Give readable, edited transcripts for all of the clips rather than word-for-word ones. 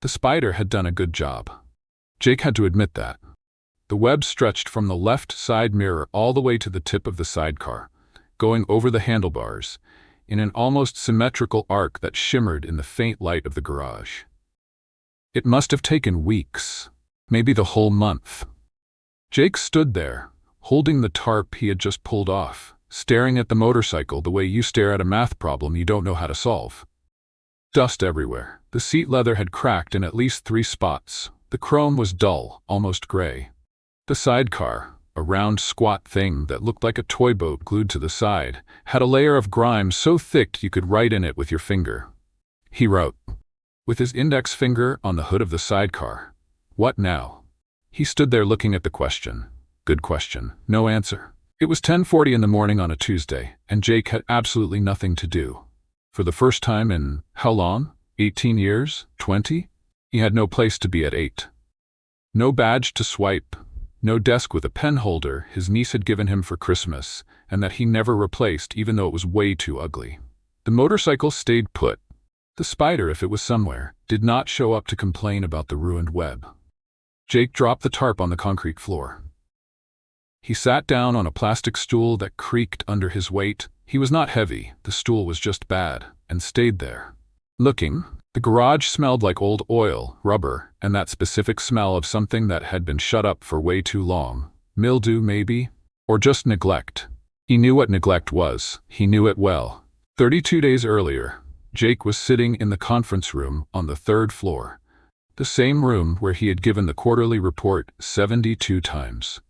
The spider had done a good job. Jake had to admit that. The web stretched from the left side mirror all the way to the tip of the sidecar, going over the handlebars, in an almost symmetrical arc that shimmered in the faint light of the garage. It must have taken weeks, maybe the whole month. Jake stood there, holding the tarp he had just pulled off, staring at the motorcycle the way you stare at a math problem you don't know how to solve. Dust everywhere. The seat leather had cracked in at least 3 spots. The chrome was dull, almost gray. The sidecar, a round squat thing that looked like a toy boat glued to the side, had a layer of grime so thick you could write in it with your finger. He wrote, with his index finger on the hood of the sidecar. What now? He stood there looking at the question. Good question. No answer. It was 10:40 in the morning on a Tuesday, and Jake had absolutely nothing to do. For the first time in, how long? 18 years? 20? He had no place to be at 8. No badge to swipe. No desk with a pen holder his niece had given him for Christmas, and that he never replaced even though it was way too ugly. The motorcycle stayed put. The spider, if it was somewhere, did not show up to complain about the ruined web. Jake dropped the tarp on the concrete floor. He sat down on a plastic stool that creaked under his weight. He was not heavy, the stool was just bad, and stayed there. Looking, the garage smelled like old oil, rubber, and that specific smell of something that had been shut up for way too long. Mildew, maybe? Or just neglect. He knew what neglect was. He knew it well. 32 days earlier, Jake was sitting in the conference room on the 3rd floor. The same room where he had given the quarterly report 72 times.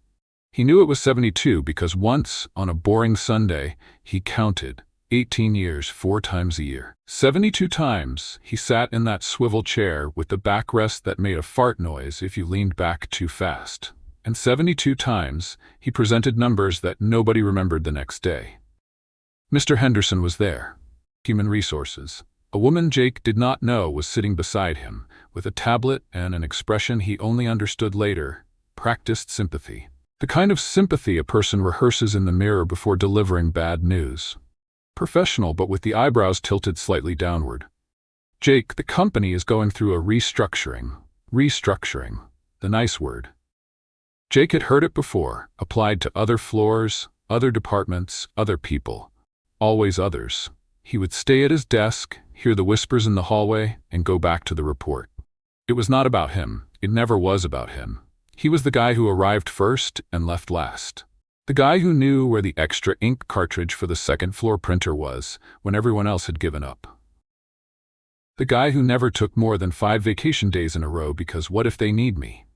He knew it was 72 because once, on a boring Sunday, he counted 18 years 4 times a year. 72 times he sat in that swivel chair with the backrest that made a fart noise if you leaned back too fast. And 72 times he presented numbers that nobody remembered the next day. Mr. Henderson was there. Human Resources. A woman Jake did not know was sitting beside him, with a tablet and an expression he only understood later, practiced sympathy. The kind of sympathy a person rehearses in the mirror before delivering bad news. Professional, but with the eyebrows tilted slightly downward. Jake, the company is going through a restructuring. Restructuring. The nice word. Jake had heard it before, applied to other floors, other departments, other people. Always others. He would stay at his desk, hear the whispers in the hallway, and go back to the report. It was not about him. It never was about him. He was the guy who arrived first and left last. The guy who knew where the extra ink cartridge for the 2nd floor printer was when everyone else had given up. The guy who never took more than 5 vacation days in a row because what if they need me?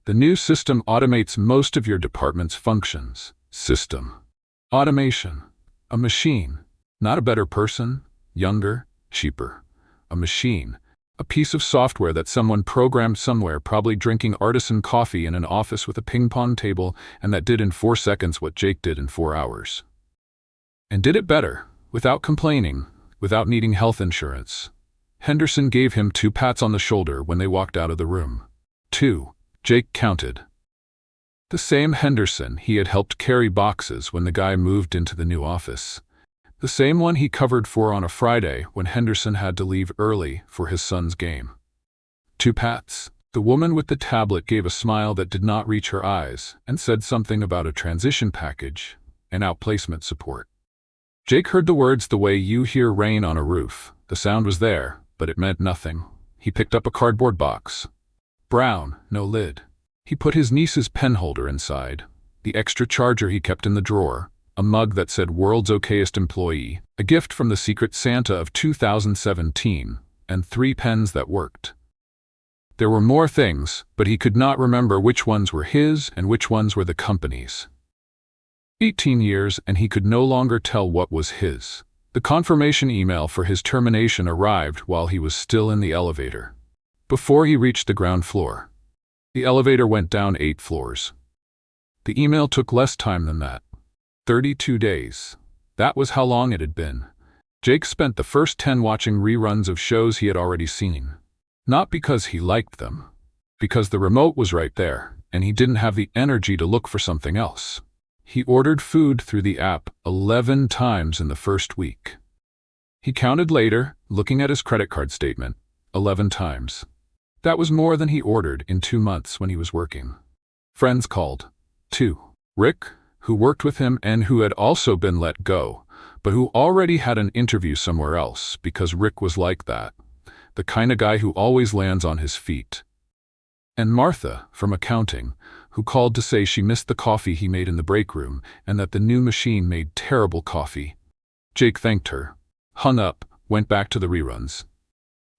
The new system automates most of your department's functions. System. Automation. A machine. Not a better person. Younger. Cheaper. A machine. A piece of software that someone programmed somewhere, probably drinking artisan coffee in an office with a ping-pong table, and that did in 4 seconds what Jake did in 4 hours. And did it better, without complaining, without needing health insurance. Henderson gave him 2 pats on the shoulder when they walked out of the room. 2. Jake counted. The same Henderson he had helped carry boxes when the guy moved into the new office. The same one he covered for on a Friday when Henderson had to leave early for his son's game. 2 pats. The woman with the tablet gave a smile that did not reach her eyes and said something about a transition package and outplacement support. Jake heard the words the way you hear rain on a roof. The sound was there, but it meant nothing. He picked up a cardboard box. Brown, no lid. He put his niece's pen holder inside, the extra charger he kept in the drawer, a mug that said World's Okayest Employee, a gift from the Secret Santa of 2017, and 3 pens that worked. There were more things, but he could not remember which ones were his and which ones were the company's. 18 years, and he could no longer tell what was his. The confirmation email for his termination arrived while he was still in the elevator. Before he reached the ground floor. The elevator went down 8 floors. The email took less time than that. 32 days. That was how long it had been. Jake spent the first 10 watching reruns of shows he had already seen. Not because he liked them. Because the remote was right there, and he didn't have the energy to look for something else. He ordered food through the app 11 times in the first week. He counted later, looking at his credit card statement, 11 times. That was more than he ordered in 2 months when he was working. Friends called, too. Rick, who worked with him and who had also been let go, but who already had an interview somewhere else because Rick was like that, the kind of guy who always lands on his feet. And Martha, from accounting, who called to say she missed the coffee he made in the break room and that the new machine made terrible coffee. Jake thanked her, hung up, went back to the reruns.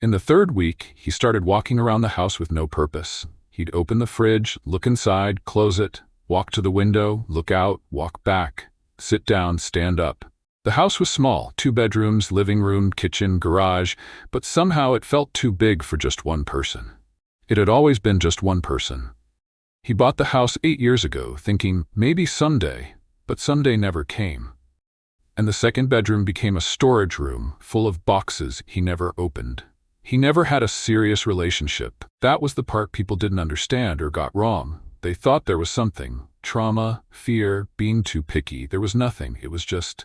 In the 3rd week, he started walking around the house with no purpose. He'd open the fridge, look inside, close it, walk to the window, look out, walk back, sit down, stand up. The house was small, 2 bedrooms, living room, kitchen, garage, but somehow it felt too big for just one person. It had always been just one person. He bought the house 8 years ago, thinking maybe someday, but someday never came. And the 2nd bedroom became a storage room full of boxes he never opened. He never had a serious relationship. That was the part people didn't understand or got wrong. They thought there was something. Trauma, fear, being too picky. There was nothing. It was just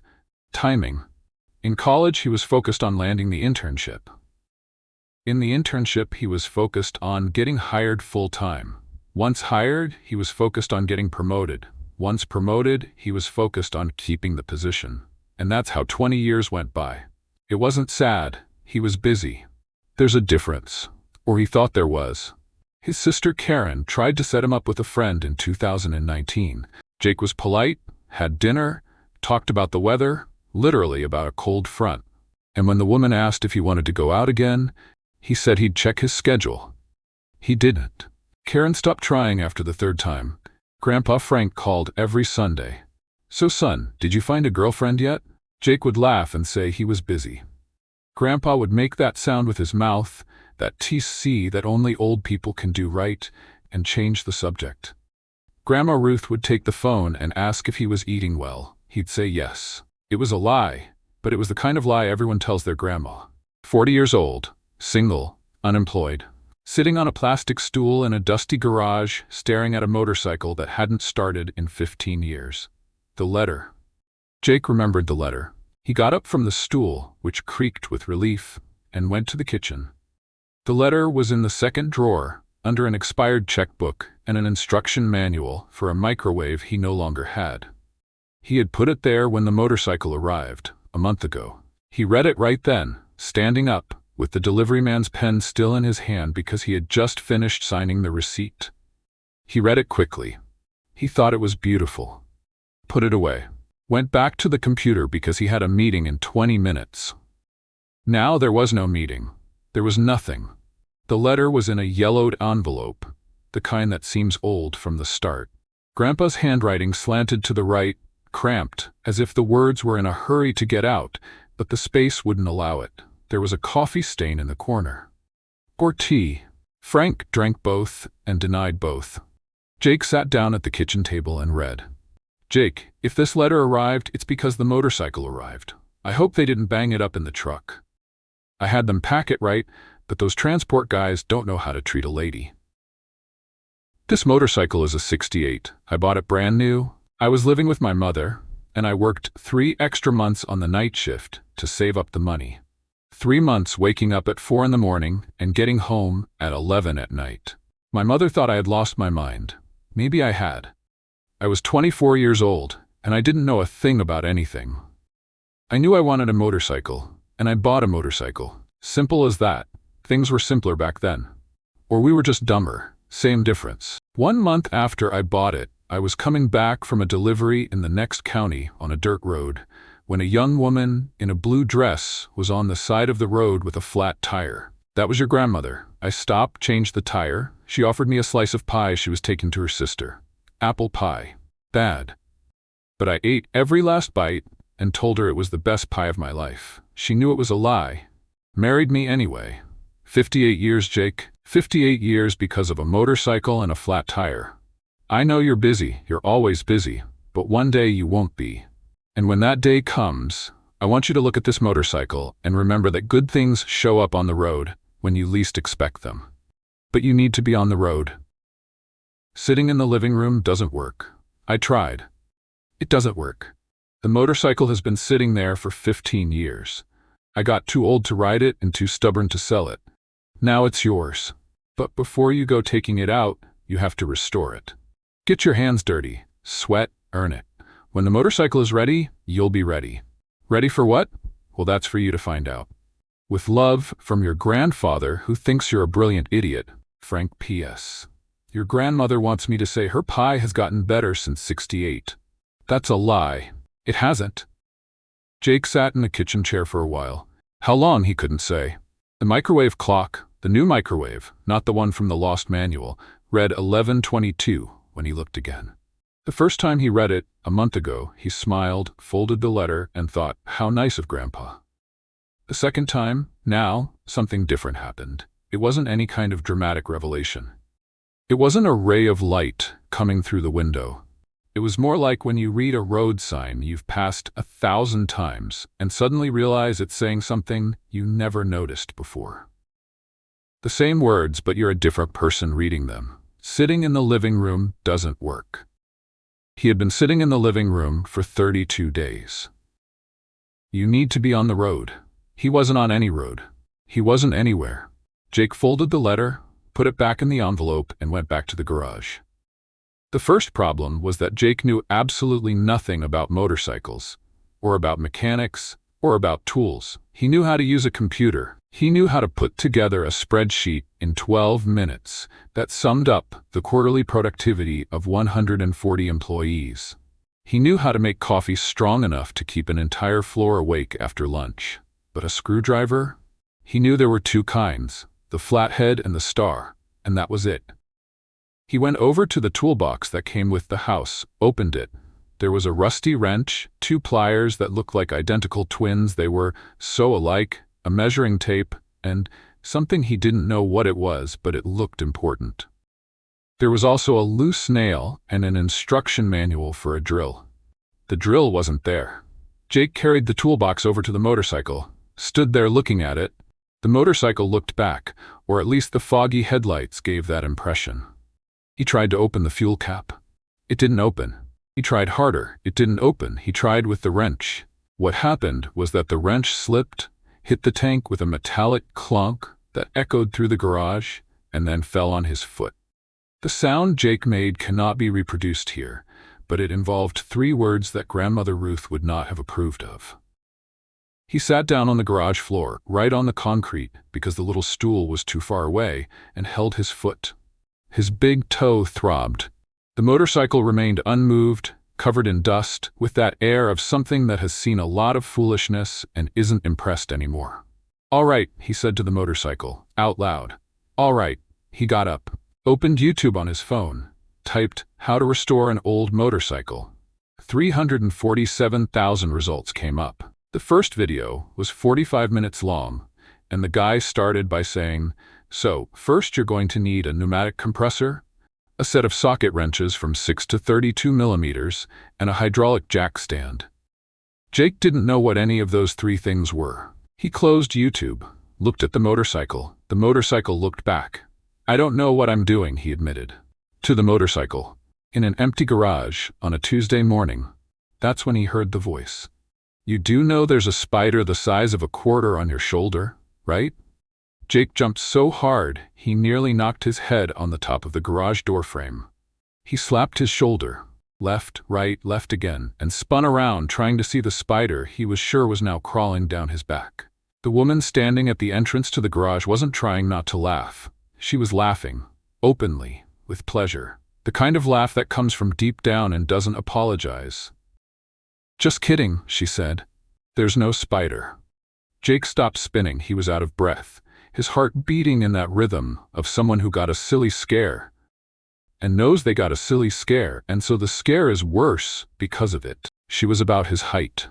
timing. In college, he was focused on landing the internship. In the internship, he was focused on getting hired full-time. Once hired, he was focused on getting promoted. Once promoted, he was focused on keeping the position. And that's how 20 years went by. It wasn't sad. He was busy. There's a difference. Or he thought there was. His sister Karen tried to set him up with a friend in 2019. Jake was polite, had dinner, talked about the weather, literally about a cold front. And when the woman asked if he wanted to go out again, he said he'd check his schedule. He didn't. Karen stopped trying after the 3rd time. Grandpa Frank called every Sunday. "So son, did you find a girlfriend yet?" Jake would laugh and say he was busy. Grandpa would make that sound with his mouth, that TC that only old people can do right, and change the subject. Grandma Ruth would take the phone and ask if he was eating well. He'd say yes. It was a lie, but it was the kind of lie everyone tells their grandma. 40 years old, single, unemployed, sitting on a plastic stool in a dusty garage, staring at a motorcycle that hadn't started in 15 years. The letter. Jake remembered the letter. He got up from the stool, which creaked with relief, and went to the kitchen. The letter was in the 2nd drawer, under an expired checkbook and an instruction manual for a microwave he no longer had. He had put it there when the motorcycle arrived, a month ago. He read it right then, standing up, with the delivery man's pen still in his hand because he had just finished signing the receipt. He read it quickly. He thought it was beautiful. Put it away. Went back to the computer because he had a meeting in 20 minutes. Now there was no meeting. There was nothing. The letter was in a yellowed envelope, the kind that seems old from the start. Grandpa's handwriting slanted to the right, cramped, as if the words were in a hurry to get out, but the space wouldn't allow it. There was a coffee stain in the corner. Or tea. Frank drank both and denied both. Jake sat down at the kitchen table and read. "Jake, if this letter arrived, it's because the motorcycle arrived. I hope they didn't bang it up in the truck. I had them pack it right, but those transport guys don't know how to treat a lady. This motorcycle is a 68. I bought it brand new. I was living with my mother, and I worked 3 extra months on the night shift to save up the money. 3 months waking up at 4 in the morning and getting home at 11 at night. My mother thought I had lost my mind. Maybe I had. I was 24 years old, and I didn't know a thing about anything. I knew I wanted a motorcycle, and I bought a motorcycle. Simple as that. Things were simpler back then. Or we were just dumber. Same difference. 1 month after I bought it, I was coming back from a delivery in the next county on a dirt road, when a young woman in a blue dress was on the side of the road with a flat tire. "That was your grandmother." I stopped, changed the tire. She offered me a slice of pie she was taking to her sister. Apple pie. Bad. But I ate every last bite and told her it was the best pie of my life. She knew it was a lie. Married me anyway. 58 years, Jake. 58 years because of a motorcycle and a flat tire. I know you're busy, you're always busy, but one day you won't be. And when that day comes, I want you to look at this motorcycle and remember that good things show up on the road when you least expect them. But you need to be on the road. Sitting in the living room doesn't work. I tried. It doesn't work. The motorcycle has been sitting there for 15 years. I got too old to ride it and too stubborn to sell it. Now it's yours. But before you go taking it out, you have to restore it. Get your hands dirty, sweat, earn it. When the motorcycle is ready, you'll be ready. Ready for what? Well, that's for you to find out. With love, from your grandfather, who thinks you're a brilliant idiot, Frank P.S. Your grandmother wants me to say her pie has gotten better since '68. That's a lie. It hasn't. Jake sat in the kitchen chair for a while. How long, he couldn't say. The microwave clock, the new microwave, not the one from the lost manual, read 11:22 when he looked again. The first time he read it, a month ago, he smiled, folded the letter, and thought, how nice of Grandpa. The second time, now, something different happened. It wasn't any kind of dramatic revelation. It wasn't a ray of light coming through the window. It was more like when you read a road sign you've passed 1,000 times and suddenly realize it's saying something you never noticed before. The same words, but you're a different person reading them. Sitting in the living room doesn't work. He had been sitting in the living room for 32 days. You need to be on the road. He wasn't on any road. He wasn't anywhere. Jake folded the letter, put it back in the envelope, and went back to the garage. The first problem was that Jake knew absolutely nothing about motorcycles, or about mechanics, or about tools. He knew how to use a computer. He knew how to put together a spreadsheet in 12 minutes that summed up the quarterly productivity of 140 employees. He knew how to make coffee strong enough to keep an entire floor awake after lunch. But a screwdriver? He knew there were two kinds, the flathead and the star, and that was it. He went over to the toolbox that came with the house, opened it. There was a rusty wrench, two pliers that looked like identical twins, they were so alike, a measuring tape, and something he didn't know what it was, but it looked important. There was also a loose nail and an instruction manual for a drill. The drill wasn't there. Jake carried the toolbox over to the motorcycle, stood there looking at it. The motorcycle looked back, or at least the foggy headlights gave that impression. He tried to open the fuel cap. It didn't open. He tried harder. It didn't open. He tried with the wrench. What happened was that the wrench slipped, hit the tank with a metallic clunk that echoed through the garage, and then fell on his foot. The sound Jake made cannot be reproduced here, but it involved 3 words that Grandmother Ruth would not have approved of. He sat down on the garage floor, right on the concrete, because the little stool was too far away, and held his foot. His big toe throbbed. The motorcycle remained unmoved, covered in dust, with that air of something that has seen a lot of foolishness and isn't impressed anymore. "All right," he said to the motorcycle, out loud. "All right." He got up, opened YouTube on his phone, typed, "How to restore an old motorcycle." 347,000 results came up. The first video was 45 minutes long, and the guy started by saying, "So, first you're going to need a pneumatic compressor, a set of socket wrenches from 6 to 32 millimeters, and a hydraulic jack stand." Jake didn't know what any of those 3 things were. He closed YouTube, looked at the motorcycle. The motorcycle looked back. "I don't know what I'm doing," he admitted. To the motorcycle, in an empty garage, on a Tuesday morning. That's when he heard the voice. "You do know there's a spider the size of a quarter on your shoulder, right?" Jake jumped so hard, he nearly knocked his head on the top of the garage door frame. He slapped his shoulder, left, right, left again, and spun around trying to see the spider he was sure was now crawling down his back. The woman standing at the entrance to the garage wasn't trying not to laugh. She was laughing, openly, with pleasure. The kind of laugh that comes from deep down and doesn't apologize. "Just kidding," she said. "There's no spider." Jake stopped spinning. He was out of breath, his heart beating in that rhythm of someone who got a silly scare and knows they got a silly scare, and so the scare is worse because of it. She was about his height.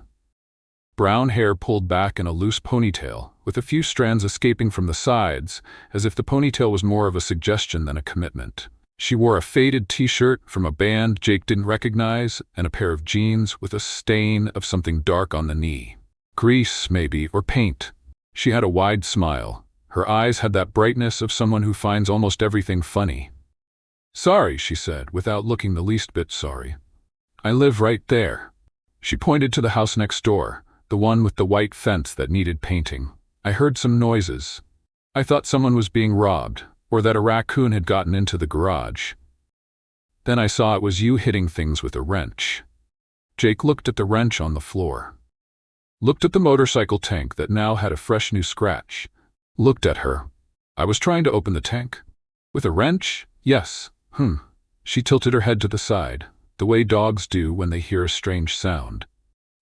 Brown hair pulled back in a loose ponytail, with a few strands escaping from the sides, as if the ponytail was more of a suggestion than a commitment. She wore a faded t-shirt from a band Jake didn't recognize, and a pair of jeans with a stain of something dark on the knee. Grease, maybe, or paint. She had a wide smile. Her eyes had that brightness of someone who finds almost everything funny. "Sorry," she said, without looking the least bit sorry. "I live right there." She pointed to the house next door, the one with the white fence that needed painting. "I heard some noises. I thought someone was being robbed, or that a raccoon had gotten into the garage. Then I saw it was you hitting things with a wrench. Jake looked at the wrench on the floor. Looked at the motorcycle tank that now had a fresh new scratch. Looked at her. I was trying to open the tank. With a wrench? Yes. She tilted her head to the side, the way dogs do when they hear a strange sound.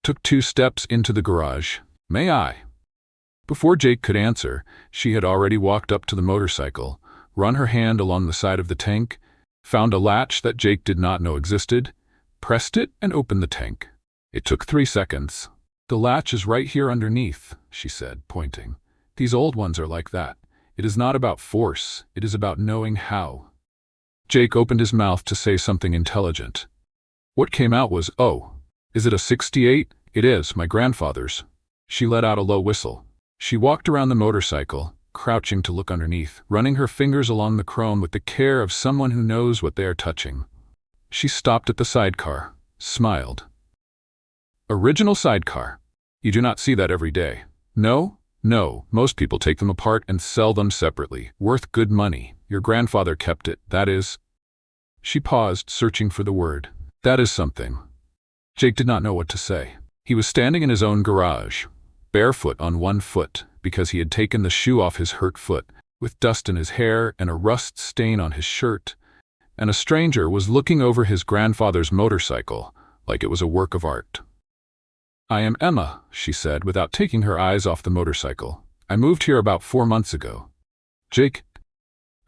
Took 2 steps into the garage. May I? Before Jake could answer, she had already walked up to the motorcycle, run her hand along the side of the tank, found a latch that Jake did not know existed, pressed it, and opened the tank. It took 3 seconds. The latch is right here underneath, she said, pointing. These old ones are like that. It is not about force, it is about knowing how. Jake opened his mouth to say something intelligent. What came out was, "Oh, is it a 68? It is, my grandfather's." She let out a low whistle. She walked around the motorcycle, crouching to look underneath, running her fingers along the chrome with the care of someone who knows what they are touching. She stopped at the sidecar, smiled. Original sidecar. You do not see that every day. No, most people take them apart and sell them separately, worth good money. Your grandfather kept it, that is. She paused, searching for the word. That is something. Jake did not know what to say. He was standing in his own garage, barefoot on one foot, because he had taken the shoe off his hurt foot, with dust in his hair and a rust stain on his shirt, and a stranger was looking over his grandfather's motorcycle like it was a work of art. I am Emma, she said, without taking her eyes off the motorcycle. I moved here about 4 months ago. Jake?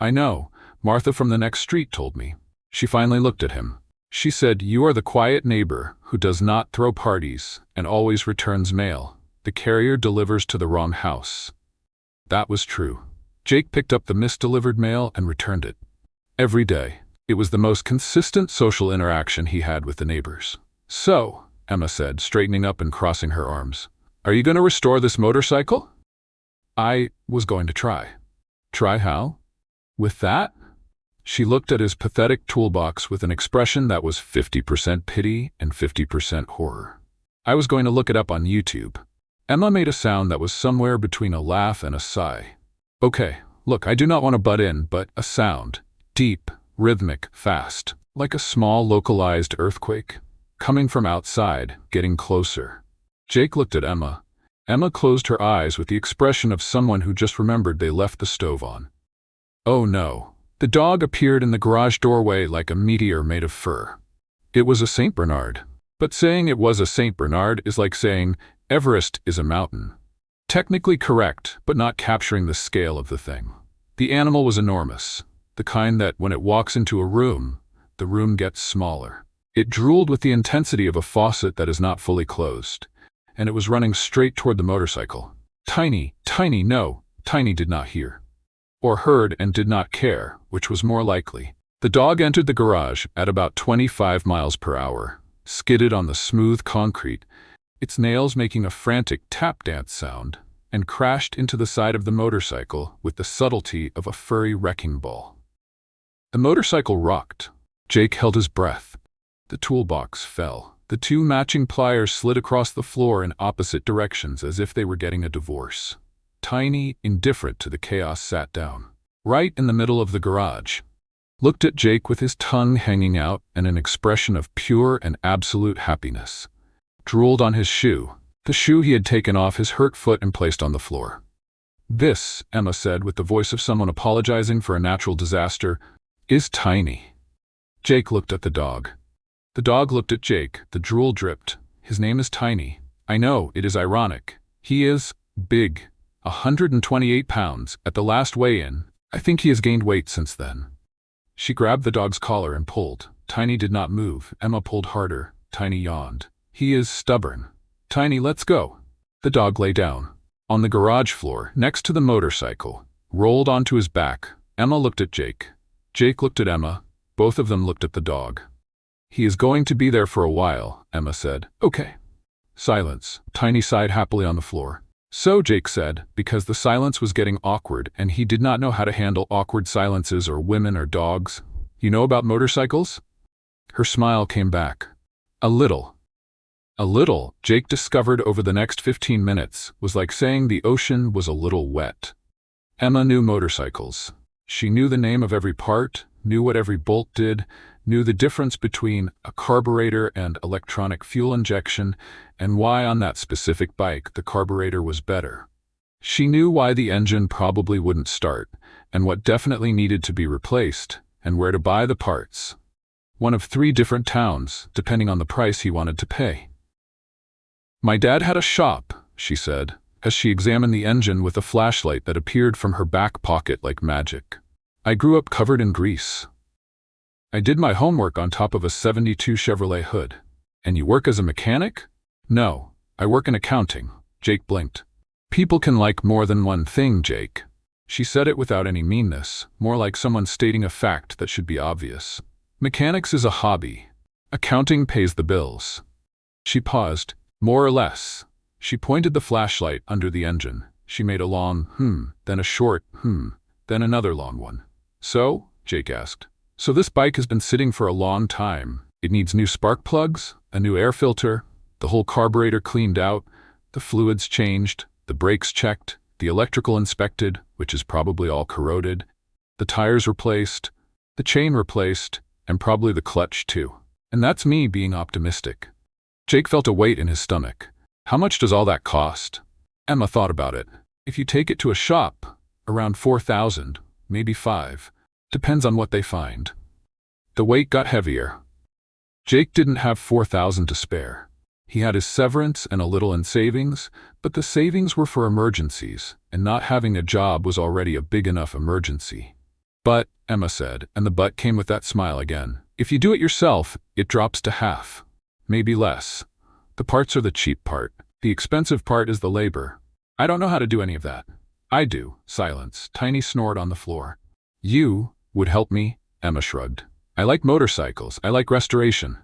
I know. Martha from the next street told me. She finally looked at him. She said, you are the quiet neighbor who does not throw parties and always returns mail. The carrier delivers to the wrong house. That was true. Jake picked up the misdelivered mail and returned it. Every day. It was the most consistent social interaction he had with the neighbors. So, Emma said, straightening up and crossing her arms, are you going to restore this motorcycle? I was going to try. Try how? With that? She looked at his pathetic toolbox with an expression that was 50% pity and 50% horror. I was going to look it up on YouTube. Emma made a sound that was somewhere between a laugh and a sigh. Okay, look, I do not want to butt in, but a sound. Deep, rhythmic, fast, like a small localized earthquake. Coming from outside, getting closer. Jake looked at Emma. Emma closed her eyes with the expression of someone who just remembered they left the stove on. Oh no. The dog appeared in the garage doorway like a meteor made of fur. It was a Saint Bernard. But saying it was a Saint Bernard is like saying Everest is a mountain. Technically correct, but not capturing the scale of the thing. The animal was enormous, the kind that when it walks into a room, the room gets smaller. It drooled with the intensity of a faucet that is not fully closed, and it was running straight toward the motorcycle. Tiny did not hear. Or heard and did not care, which was more likely. The dog entered the garage at about 25 miles per hour, skidded on the smooth concrete, its nails making a frantic tap dance sound, and crashed into the side of the motorcycle with the subtlety of a furry wrecking ball. The motorcycle rocked. Jake held his breath. The toolbox fell. The 2 matching pliers slid across the floor in opposite directions as if they were getting a divorce. Tiny, indifferent to the chaos, sat down, right in the middle of the garage. Looked at Jake with his tongue hanging out and an expression of pure and absolute happiness. Drooled on his shoe, the shoe he had taken off his hurt foot and placed on the floor. This, Emma said with the voice of someone apologizing for a natural disaster, is Tiny. Jake looked at the dog. The dog looked at Jake. The drool dripped. His name is Tiny. I know, it is ironic. He is big. 128 pounds at the last weigh-in. I think he has gained weight since then. She grabbed the dog's collar and pulled. Tiny did not move. Emma pulled harder. Tiny yawned. He is stubborn. Tiny, let's go. The dog lay down. On the garage floor, next to the motorcycle, rolled onto his back. Emma looked at Jake. Jake looked at Emma. Both of them looked at the dog. He is going to be there for a while, Emma said. Okay. Silence. Tiny sighed happily on the floor. So, Jake said, because the silence was getting awkward and he did not know how to handle awkward silences or women or dogs. You know about motorcycles? Her smile came back. A little. A little, Jake discovered over the next 15 minutes, was like saying the ocean was a little wet. Emma knew motorcycles. She knew the name of every part, knew what every bolt did, knew the difference between a carburetor and electronic fuel injection, and why on that specific bike the carburetor was better. She knew why the engine probably wouldn't start, and what definitely needed to be replaced, and where to buy the parts. One of 3 different towns, depending on the price he wanted to pay. "My dad had a shop," she said, as she examined the engine with a flashlight that appeared from her back pocket like magic. "I grew up covered in grease. I did my homework on top of a '72 Chevrolet hood." "And you work as a mechanic?" "No, I work in accounting." Jake blinked. "People can like more than one thing, Jake." She said it without any meanness, more like someone stating a fact that should be obvious. "Mechanics is a hobby. Accounting pays the bills." She paused. "More or less." She pointed the flashlight under the engine. She made a long then a short then another long one. "So?" Jake asked. "So this bike has been sitting for a long time. It needs new spark plugs, a new air filter, the whole carburetor cleaned out, the fluids changed, the brakes checked, the electrical inspected, which is probably all corroded, the tires replaced, the chain replaced, and probably the clutch too. And that's me being optimistic." Jake felt a weight in his stomach. "How much does all that cost?" Emma thought about it. "If you take it to a shop, around 4,000, maybe 5. Depends on what they find." The weight got heavier. Jake didn't have 4,000 to spare. He had his severance and a little in savings, but the savings were for emergencies, and not having a job was already a big enough emergency. "But," Emma said, and the but came with that smile again, "if you do it yourself, it drops to half. Maybe less. The parts are the cheap part. The expensive part is the labor. I don't know how to do any of that." "I do." Silence. Tiny snored on the floor. "You would help me?" Emma shrugged. "I like motorcycles. I like restoration.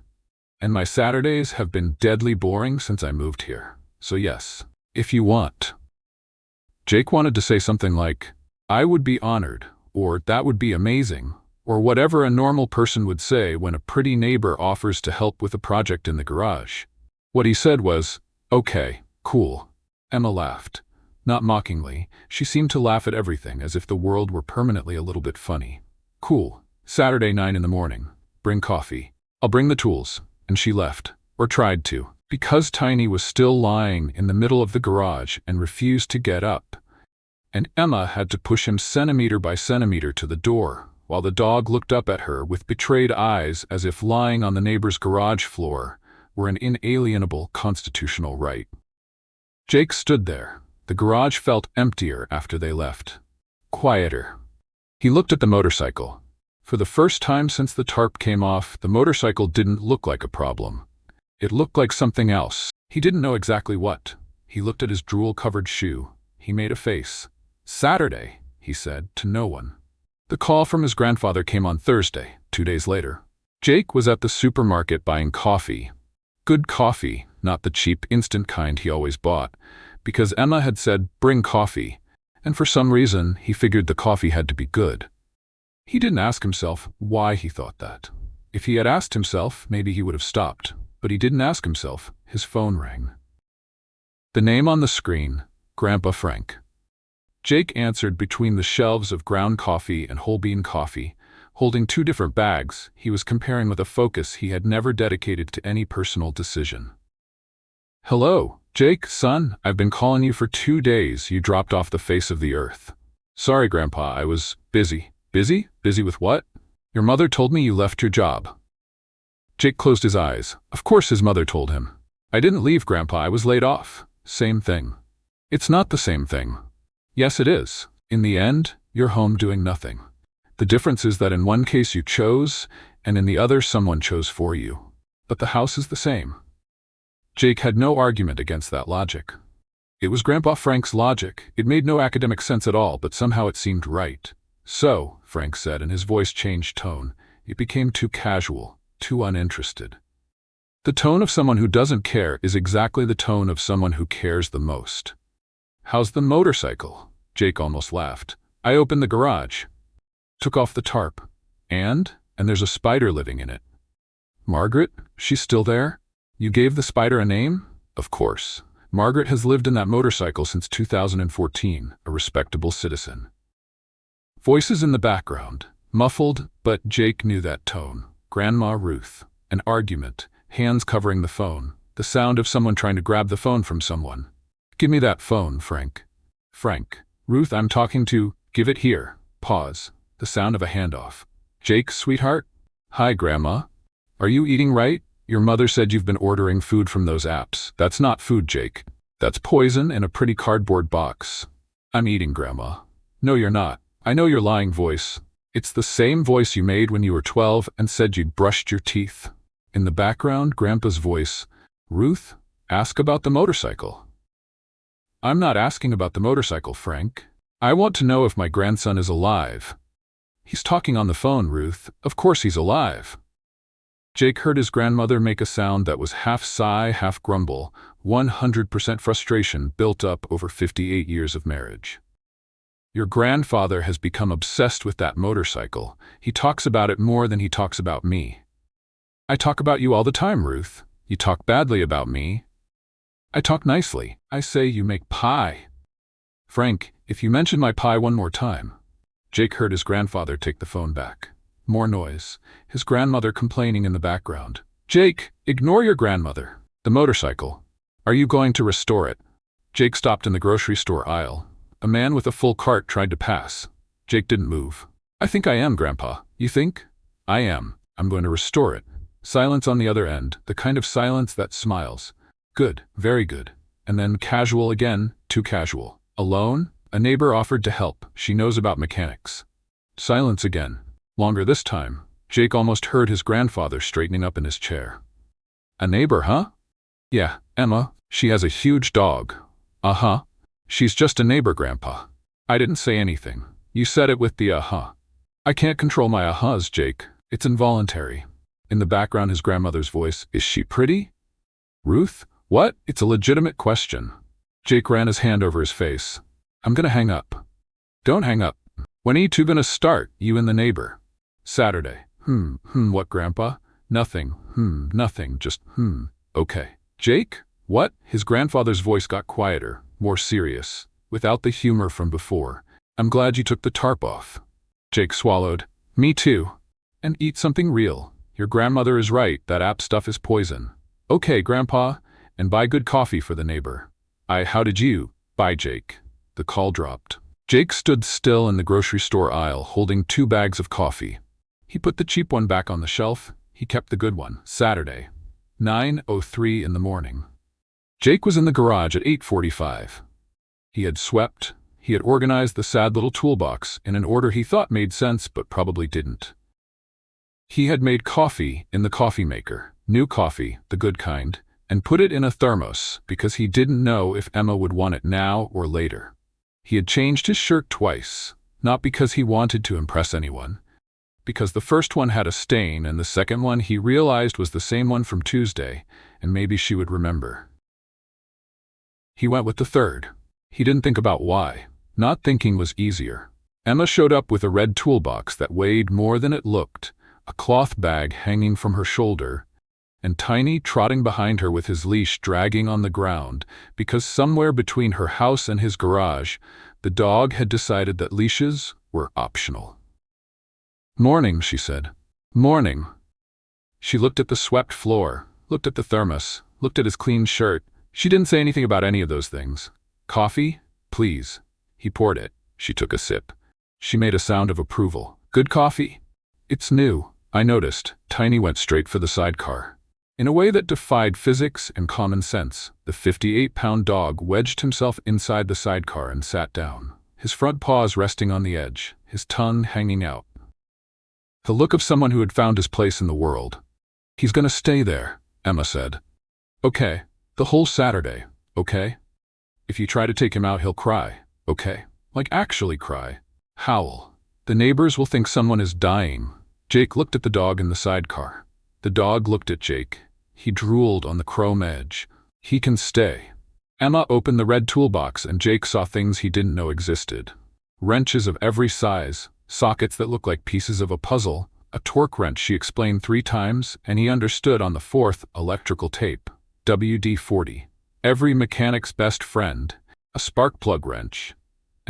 And my Saturdays have been deadly boring since I moved here. So yes, if you want." Jake wanted to say something like, "I would be honored," or "that would be amazing," or whatever a normal person would say when a pretty neighbor offers to help with a project in the garage. What he said was, "Okay, cool." Emma laughed. Not mockingly, she seemed to laugh at everything as if the world were permanently a little bit funny. "Cool. Saturday 9 in the morning. Bring coffee. I'll bring the tools." And she left, or tried to, because Tiny was still lying in the middle of the garage and refused to get up. And Emma had to push him centimeter by centimeter to the door, while the dog looked up at her with betrayed eyes as if lying on the neighbor's garage floor were an inalienable constitutional right. Jake stood there. The garage felt emptier after they left. Quieter. He looked at the motorcycle. For the first time since the tarp came off, the motorcycle didn't look like a problem. It looked like something else. He didn't know exactly what. He looked at his drool-covered shoe. He made a face. "Saturday," he said, to no one. The call from his grandfather came on Thursday, 2 days later. Jake was at the supermarket buying coffee. Good coffee, not the cheap instant kind he always bought, because Emma had said, "Bring coffee," and for some reason he figured the coffee had to be good. He didn't ask himself why he thought that. If he had asked himself, maybe he would have stopped, but he didn't ask himself. His phone rang. The name on the screen, Grandpa Frank. Jake answered between the shelves of ground coffee and whole bean coffee. Holding 2 different bags, he was comparing with a focus he had never dedicated to any personal decision. "Hello, Jake, son, I've been calling you for 2 days. You dropped off the face of the earth." "Sorry, Grandpa, I was busy." "Busy? Busy with what?" "Your mother told me you left your job." Jake closed his eyes. Of course his mother told him. "I didn't leave, Grandpa, I was laid off." "Same thing." "It's not the same thing." "Yes, it is. In the end, you're home doing nothing. The difference is that in one case you chose, and in the other someone chose for you. But the house is the same." Jake had no argument against that logic. It was Grandpa Frank's logic. It made no academic sense at all, but somehow it seemed right. "So," Frank said, and his voice changed tone. It became too casual, too uninterested. The tone of someone who doesn't care is exactly the tone of someone who cares the most. "How's the motorcycle?" Jake almost laughed. "I opened the garage. Took off the tarp. And there's a spider living in it." "Margaret? She's still there?" "You gave the spider a name?" "Of course. Margaret has lived in that motorcycle since 2014, a respectable citizen." Voices in the background, muffled, but Jake knew that tone. Grandma Ruth. An argument, hands covering the phone, the sound of someone trying to grab the phone from someone. Give me that phone, Frank. Frank. Ruth, I'm talking to. Give it here. Pause. The sound of a handoff. Jake, sweetheart? Hi, Grandma. Are you eating right? Your mother said you've been ordering food from those apps. That's not food, Jake. That's poison in a pretty cardboard box. I'm eating, Grandma. No, you're not. I know your lying voice. It's the same voice you made when you were 12 and said you'd brushed your teeth. In the background, Grandpa's voice. Ruth, ask about the motorcycle. I'm not asking about the motorcycle, Frank. I want to know if my grandson is alive. He's talking on the phone, Ruth. Of course he's alive. Jake heard his grandmother make a sound that was half sigh, half grumble, 100% frustration built up over 58 years of marriage. Your grandfather has become obsessed with that motorcycle. He talks about it more than he talks about me. I talk about you all the time, Ruth. You talk badly about me. I talk nicely. I say you make pie. Frank, if you mention my pie one more time. Jake heard his grandfather take the phone back. More noise. His grandmother complaining in the background. Jake, ignore your grandmother. The motorcycle. Are you going to restore it? Jake stopped in the grocery store aisle. A man with a full cart tried to pass. Jake didn't move. I think I am, Grandpa. You think? I am. I'm going to restore it. Silence on the other end, the kind of silence that smiles. Good, very good. And then casual again, too casual. Alone? A neighbor offered to help. She knows about mechanics. Silence again. Longer this time. Jake almost heard his grandfather straightening up in his chair. A neighbor, huh? Yeah, Emma. She has a huge dog. Uh-huh. She's just a neighbor, Grandpa. I didn't say anything. You said it with the uh-huh. I can't control my uh-huhs, Jake. It's involuntary. In the background, his grandmother's voice. Is she pretty? Ruth? What? It's a legitimate question. Jake ran his hand over his face. I'm gonna hang up. Don't hang up. When are you two gonna start, you and the neighbor? Saturday. What, Grandpa? Nothing. Nothing. Just, Okay. Jake? What? His grandfather's voice got quieter, more serious, without the humor from before. I'm glad you took the tarp off. Jake swallowed. Me too. And eat something real. Your grandmother is right, that app stuff is poison. Okay, Grandpa, and buy good coffee for the neighbor. How did you? Bye, Jake. The call dropped. Jake stood still in the grocery store aisle, holding 2 bags of coffee. He put the cheap one back on the shelf. He kept the good one. Saturday, 9:03 in the morning. Jake was in the garage at 8:45. He had swept. He had organized the sad little toolbox in an order he thought made sense but probably didn't. He had made coffee in the coffee maker, new coffee, the good kind, and put it in a thermos because he didn't know if Emma would want it now or later. He had changed his shirt twice, not because he wanted to impress anyone, because the first one had a stain and the second one he realized was the same one from Tuesday, and maybe she would remember. He went with the third. He didn't think about why. Not thinking was easier. Emma showed up with a red toolbox that weighed more than it looked, a cloth bag hanging from her shoulder, and Tiny trotting behind her with his leash dragging on the ground because somewhere between her house and his garage, the dog had decided that leashes were optional. Morning, she said. Morning. She looked at the swept floor, looked at the thermos, looked at his clean shirt. She didn't say anything about any of those things. Coffee? Please. He poured it. She took a sip. She made a sound of approval. Good coffee? It's new. I noticed. Tiny went straight for the sidecar. In a way that defied physics and common sense, the 58-pound dog wedged himself inside the sidecar and sat down, his front paws resting on the edge, his tongue hanging out. The look of someone who had found his place in the world. He's gonna stay there, Emma said. Okay. The whole Saturday, okay? If you try to take him out, he'll cry, okay? Like actually cry. Howl. The neighbors will think someone is dying. Jake looked at the dog in the sidecar. The dog looked at Jake. He drooled on the chrome edge. He can stay. Emma opened the red toolbox and Jake saw things he didn't know existed. Wrenches of every size, sockets that looked like pieces of a puzzle, a torque wrench she explained 3 times, and he understood on the 4th, electrical tape. WD-40. Every mechanic's best friend, a spark plug wrench,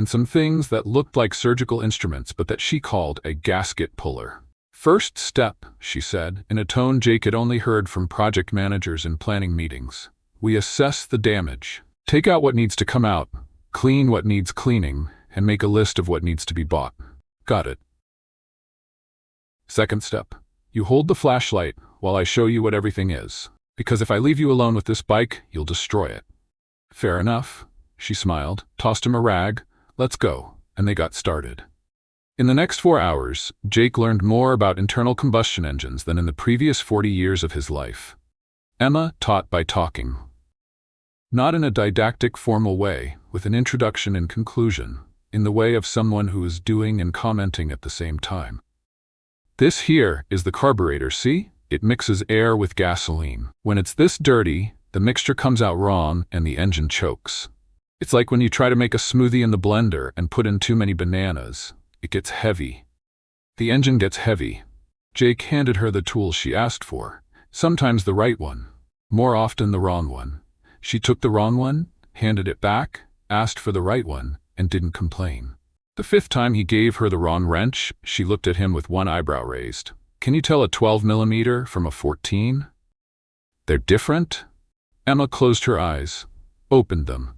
and some things that looked like surgical instruments but that she called a gasket puller. "First step," she said, in a tone Jake had only heard from project managers in planning meetings. "We assess the damage. Take out what needs to come out, clean what needs cleaning, and make a list of what needs to be bought." "Got it." "Second step. You hold the flashlight while I show you what everything is. Because if I leave you alone with this bike, you'll destroy it." "Fair enough." She smiled, tossed him a rag. "Let's go." And they got started. In the next 4 hours, Jake learned more about internal combustion engines than in the previous 40 years of his life. Emma taught by talking. Not in a didactic, formal way, with an introduction and conclusion, in the way of someone who is doing and commenting at the same time. "This here is the carburetor, see? It mixes air with gasoline. When it's this dirty, the mixture comes out wrong and the engine chokes. It's like when you try to make a smoothie in the blender and put in too many bananas. It gets heavy. The engine gets heavy." Jake handed her the tool she asked for, sometimes the right one, more often the wrong one. She took the wrong one, handed it back, asked for the right one, and didn't complain. The 5th time he gave her the wrong wrench, she looked at him with one eyebrow raised. "Can you tell a 12mm from a 14? They're different?" Emma closed her eyes, opened them.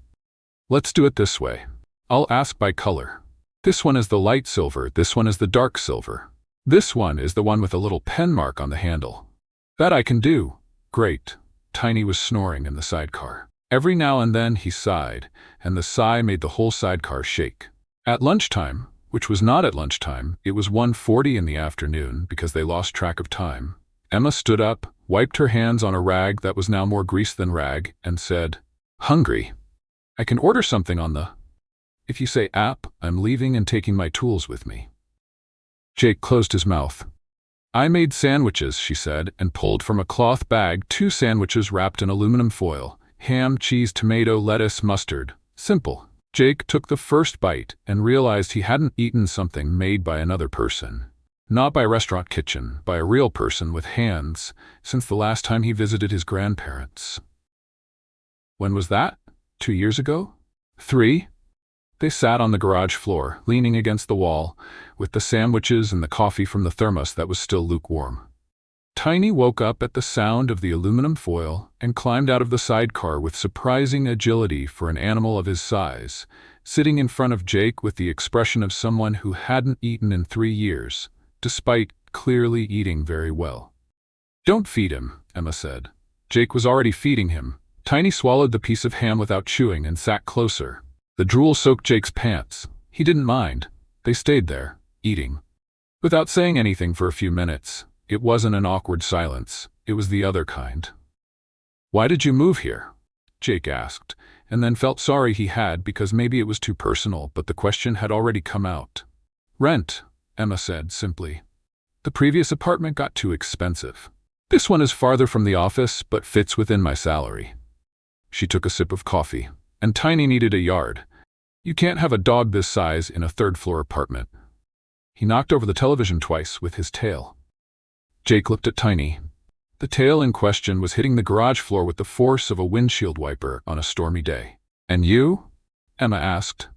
"Let's do it this way. I'll ask by color. This one is the light silver, this one is the dark silver. This one is the one with a little pen mark on the handle." "That I can do." "Great." Tiny was snoring in the sidecar. Every now and then he sighed, and the sigh made the whole sidecar shake. At lunchtime, which was not at lunchtime, it was 1:40 in the afternoon because they lost track of time, Emma stood up, wiped her hands on a rag that was now more grease than rag, and said, "Hungry. I can order something on the... If you say app, I'm leaving and taking my tools with me." Jake closed his mouth. "I made sandwiches," she said, and pulled from a cloth bag 2 sandwiches wrapped in aluminum foil. Ham, cheese, tomato, lettuce, mustard. Simple. Jake took the first bite and realized he hadn't eaten something made by another person. Not by a restaurant kitchen, by a real person with hands, since the last time he visited his grandparents. When was that? 2 years ago? 3? They sat on the garage floor, leaning against the wall, with the sandwiches and the coffee from the thermos that was still lukewarm. Tiny woke up at the sound of the aluminum foil and climbed out of the sidecar with surprising agility for an animal of his size, sitting in front of Jake with the expression of someone who hadn't eaten in 3 years, despite clearly eating very well. "Don't feed him," Emma said. Jake was already feeding him. Tiny swallowed the piece of ham without chewing and sat closer. The drool soaked Jake's pants. He didn't mind. They stayed there, eating. Without saying anything for a few minutes. It wasn't an awkward silence. It was the other kind. "Why did you move here?" Jake asked, and then felt sorry he had because maybe it was too personal, but the question had already come out. "Rent," Emma said simply. "The previous apartment got too expensive. This one is farther from the office, but fits within my salary." She took a sip of coffee. "And Tiny needed a yard. You can't have a dog this size in a 3rd-floor apartment." He knocked over the television twice with his tail. Jake looked at Tiny. The tail in question was hitting the garage floor with the force of a windshield wiper on a stormy day. "And you?" Emma asked.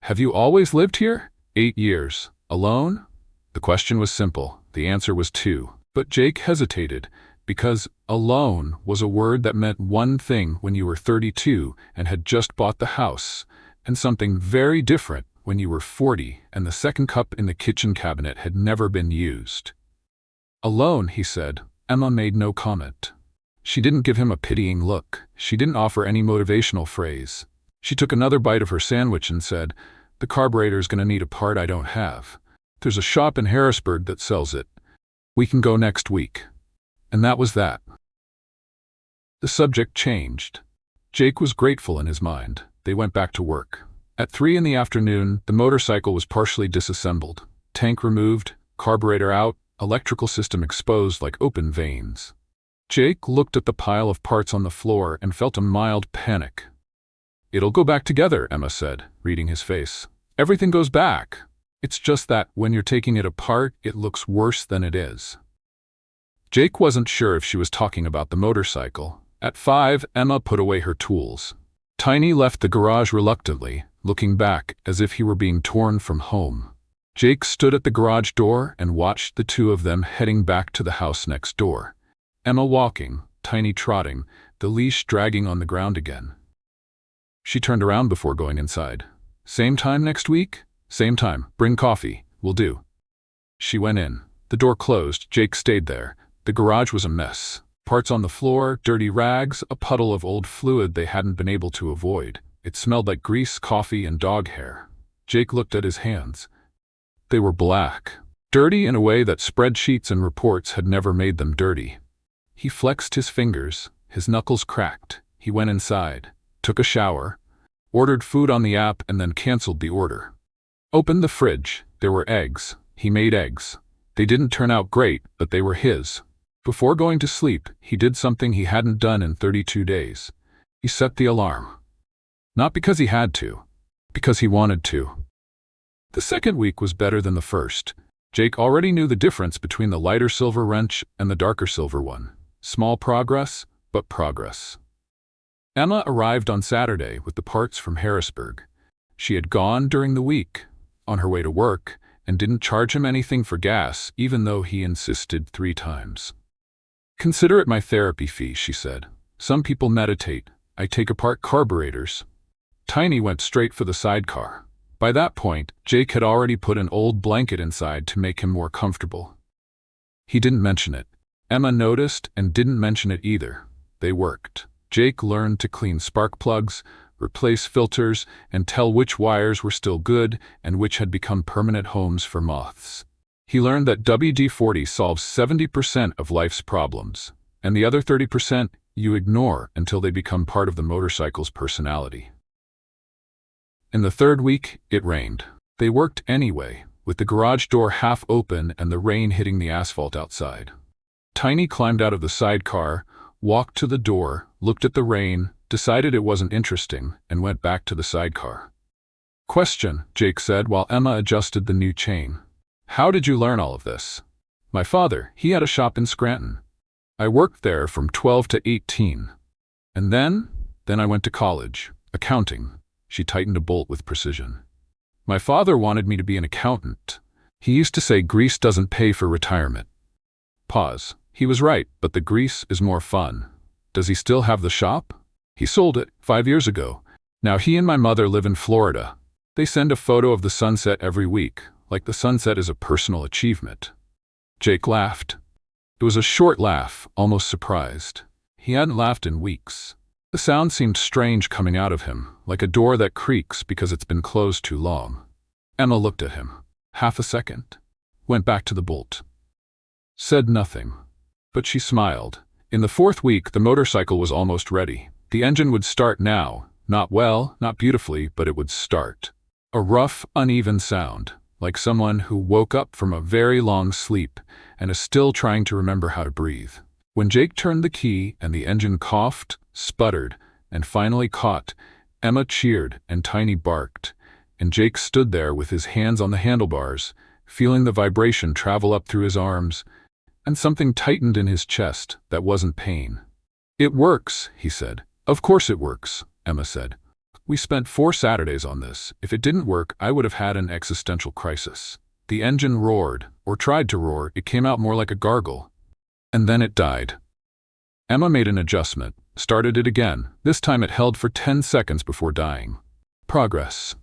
"Have you always lived here?" 8 years. "Alone?" The question was simple. The answer was 2. But Jake hesitated, because alone was a word that meant one thing when you were 32 and had just bought the house, and something very different when you were 40 and the second cup in the kitchen cabinet had never been used. "Alone," he said. Emma made no comment. She didn't give him a pitying look. She didn't offer any motivational phrase. She took another bite of her sandwich and said, "The carburetor's gonna need a part I don't have. There's a shop in Harrisburg that sells it. We can go next week." And that was that. The subject changed. Jake was grateful in his mind. They went back to work. At 3 in the afternoon, the motorcycle was partially disassembled. Tank removed, carburetor out, electrical system exposed like open veins. Jake looked at the pile of parts on the floor and felt a mild panic. "It'll go back together," Emma said, reading his face. "Everything goes back. It's just that when you're taking it apart, it looks worse than it is." Jake wasn't sure if she was talking about the motorcycle. At 5, Emma put away her tools. Tiny left the garage reluctantly, looking back as if he were being torn from home. Jake stood at the garage door and watched the two of them heading back to the house next door. Emma walking, Tiny trotting, the leash dragging on the ground again. She turned around before going inside. "Same time next week?" "Same time. Bring coffee. Will do." She went in. The door closed. Jake stayed there. The garage was a mess. Parts on the floor, dirty rags, a puddle of old fluid they hadn't been able to avoid. It smelled like grease, coffee, and dog hair. Jake looked at his hands. They were black, dirty in a way that spreadsheets and reports had never made them dirty. He flexed his fingers, his knuckles cracked. He went inside, took a shower, ordered food on the app, and then canceled the order. Opened the fridge. There were eggs. He made eggs. They didn't turn out great, but they were his. Before going to sleep, he did something he hadn't done in 32 days. He set the alarm. Not because he had to, because he wanted to. The second week was better than the first. Jake already knew the difference between the lighter silver wrench and the darker silver one. Small progress, but progress. Emma arrived on Saturday with the parts from Harrisburg. She had gone during the week, on her way to work, and didn't charge him anything for gas, even though he insisted 3 times. "Consider it my therapy fee," she said. "Some people meditate. I take apart carburetors." Tiny went straight for the sidecar. By that point, Jake had already put an old blanket inside to make him more comfortable. He didn't mention it. Emma noticed and didn't mention it either. They worked. Jake learned to clean spark plugs, replace filters, and tell which wires were still good and which had become permanent homes for moths. He learned that WD-40 solves 70% of life's problems, and the other 30% you ignore until they become part of the motorcycle's personality. In the third week, it rained. They worked anyway, with the garage door half open and the rain hitting the asphalt outside. Tiny climbed out of the sidecar, walked to the door, looked at the rain, decided it wasn't interesting, and went back to the sidecar. "Question," Jake said while Emma adjusted the new chain. "How did you learn all of this?" "My father, he had a shop in Scranton. I worked there from 12 to 18. And then I went to college. Accounting." She tightened a bolt with precision. "My father wanted me to be an accountant. He used to say grease doesn't pay for retirement." Pause. He was right, but the grease is more fun. Does he still have the shop? He sold it 5 years ago. Now he and my mother live in Florida. They send a photo of the sunset every week, like the sunset is a personal achievement. Jake laughed. It was a short laugh, almost surprised. He hadn't laughed in weeks. The sound seemed strange coming out of him, like a door that creaks because it's been closed too long. Emma looked at him. Half a second. Went back to the bolt. Said nothing. But she smiled. In the 4th week, the motorcycle was almost ready. The engine would start now. Not well, not beautifully, but it would start. A rough, uneven sound, like someone who woke up from a very long sleep and is still trying to remember how to breathe. When Jake turned the key and the engine coughed, sputtered, and finally caught, Emma cheered and Tiny barked, and Jake stood there with his hands on the handlebars, feeling the vibration travel up through his arms, and something tightened in his chest that wasn't pain. "It works," he said. "Of course it works," Emma said. "We spent 4 Saturdays on this. If it didn't work, I would have had an existential crisis." The engine roared, or tried to roar. It came out more like a gargle. And then it died. Emma made an adjustment, started it again. This time it held for 10 seconds before dying. "Progress.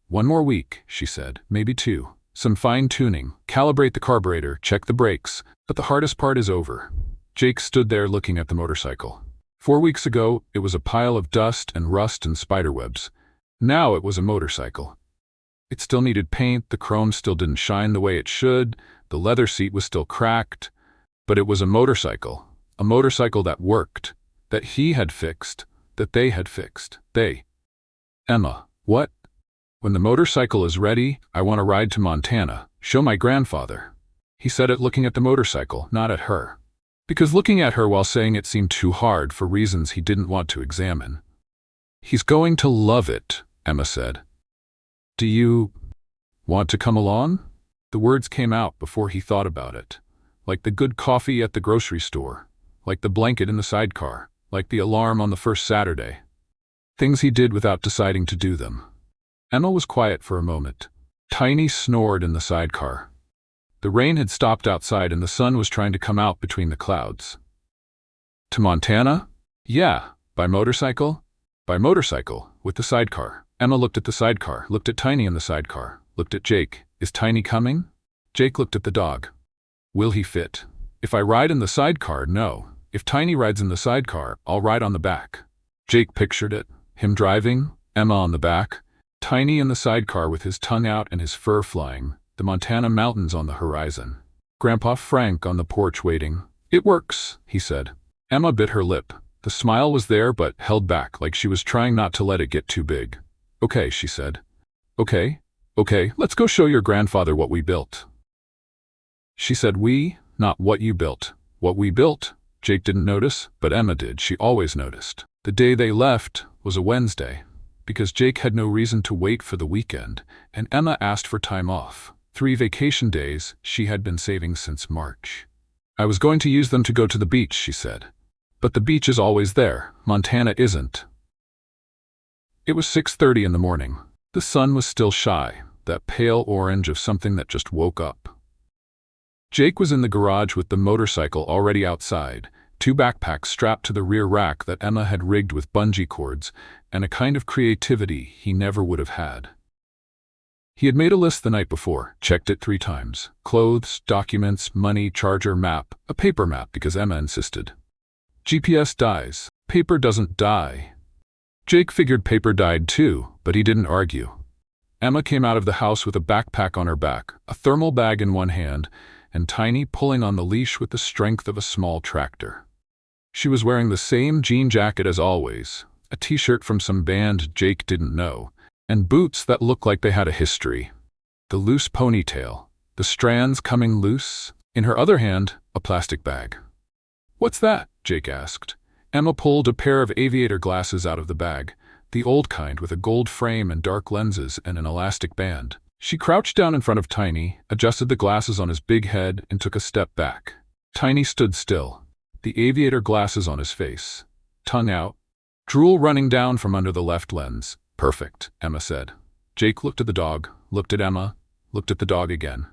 1 more week," she said, "maybe 2. Some fine-tuning, calibrate the carburetor, check the brakes, but the hardest part is over." Jake stood there looking at the motorcycle. 4 weeks ago, it was a pile of dust and rust and spiderwebs. Now it was a motorcycle. It still needed paint, the chrome still didn't shine the way it should, the leather seat was still cracked, but it was a motorcycle that worked, that he had fixed, that they had fixed. They. "Emma, what?" "When the motorcycle is ready, I want to ride to Montana, show my grandfather." He said it looking at the motorcycle, not at her. Because looking at her while saying it seemed too hard for reasons he didn't want to examine. "He's going to love it," Emma said. "Do you want to come along?" The words came out before he thought about it. Like the good coffee at the grocery store, like the blanket in the sidecar, like the alarm on the first Saturday. Things he did without deciding to do them. Emma was quiet for a moment. Tiny snored in the sidecar. The rain had stopped outside and the sun was trying to come out between the clouds. To Montana? Yeah. By motorcycle? By motorcycle, with the sidecar. Emma looked at the sidecar, looked at Tiny in the sidecar, looked at Jake. Is Tiny coming? Jake looked at the dog. Will he fit? If I ride in the sidecar, no. If Tiny rides in the sidecar, I'll ride on the back. Jake pictured it. Him driving, Emma on the back, Tiny in the sidecar with his tongue out and his fur flying, the Montana mountains on the horizon. Grandpa Frank on the porch waiting. It works, he said. Emma bit her lip. The smile was there but held back like she was trying not to let it get too big. Okay, she said. Okay, let's go show your grandfather what we built. She said we, not what you built. What we built? Jake didn't notice, but Emma did. She always noticed. The day they left was a Wednesday, because Jake had no reason to wait for the weekend, and Emma asked for time off. 3 vacation days she had been saving since March. I was going to use them to go to the beach, she said. But the beach is always there. Montana isn't. It was 6:30 in the morning. The sun was still shy, that pale orange of something that just woke up. Jake was in the garage with the motorcycle already outside, 2 backpacks strapped to the rear rack that Emma had rigged with bungee cords, and a kind of creativity he never would have had. He had made a list the night before, checked it 3 times. Clothes, documents, money, charger, map, a paper map because Emma insisted. GPS dies. Paper doesn't die. Jake figured paper died too, but he didn't argue. Emma came out of the house with a backpack on her back, a thermal bag in one hand, and Tiny pulling on the leash with the strength of a small tractor. She was wearing the same jean jacket as always, a t-shirt from some band Jake didn't know, and boots that looked like they had a history. The loose ponytail, the strands coming loose. In her other hand, a plastic bag. What's that? Jake asked. Emma pulled a pair of aviator glasses out of the bag, the old kind with a gold frame and dark lenses and an elastic band. She crouched down in front of Tiny, adjusted the glasses on his big head, and took a step back. Tiny stood still, the aviator glasses on his face, tongue out, drool running down from under the left lens. Perfect, Emma said. Jake looked at the dog, looked at Emma, looked at the dog again.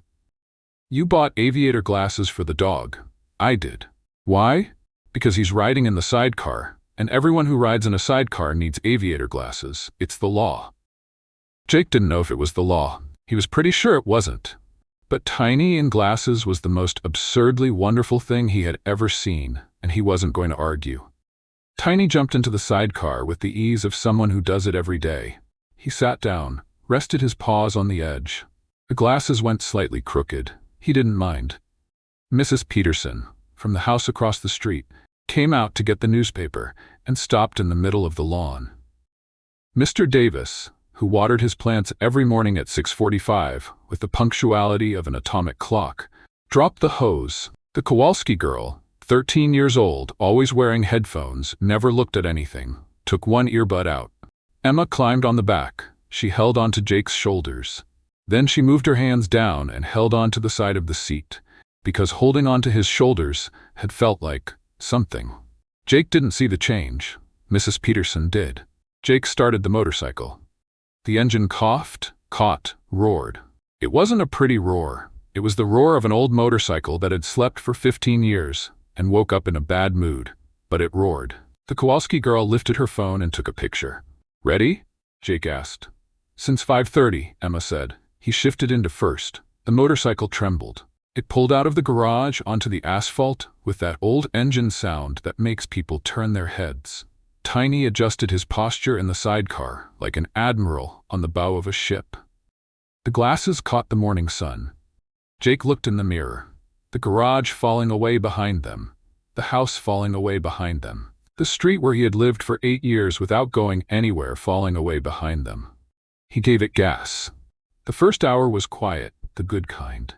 You bought aviator glasses for the dog. I did. Why? Because he's riding in the sidecar, and everyone who rides in a sidecar needs aviator glasses. It's the law. Jake didn't know if it was the law. He was pretty sure it wasn't. But Tiny in glasses was the most absurdly wonderful thing he had ever seen, and he wasn't going to argue. Tiny jumped into the sidecar with the ease of someone who does it every day. He sat down, rested his paws on the edge. The glasses went slightly crooked. He didn't mind. Mrs. Peterson, from the house across the street, came out to get the newspaper and stopped in the middle of the lawn. Mr. Davis, who watered his plants every morning at 6:45 with the punctuality of an atomic clock, dropped the hose. The Kowalski girl, 13 years old, always wearing headphones, never looked at anything, took one earbud out. Emma climbed on the back. She held onto Jake's shoulders. Then she moved her hands down and held onto the side of the seat, because holding onto his shoulders had felt like something. Jake didn't see the change. Mrs. Peterson did. Jake started the motorcycle. The engine coughed, caught, roared. It wasn't a pretty roar. It was the roar of an old motorcycle that had slept for 15 years and woke up in a bad mood, but it roared. The Kowalski girl lifted her phone and took a picture. Ready? Jake asked. Since 5:30, Emma said. He shifted into first. The motorcycle trembled. It pulled out of the garage onto the asphalt with that old engine sound that makes people turn their heads. Tiny adjusted his posture in the sidecar like an admiral on the bow of a ship. The glasses caught the morning sun. Jake looked in the mirror. The garage falling away behind them. The house falling away behind them. The street where he had lived for 8 years without going anywhere falling away behind them. He gave it gas. The first hour was quiet, the good kind.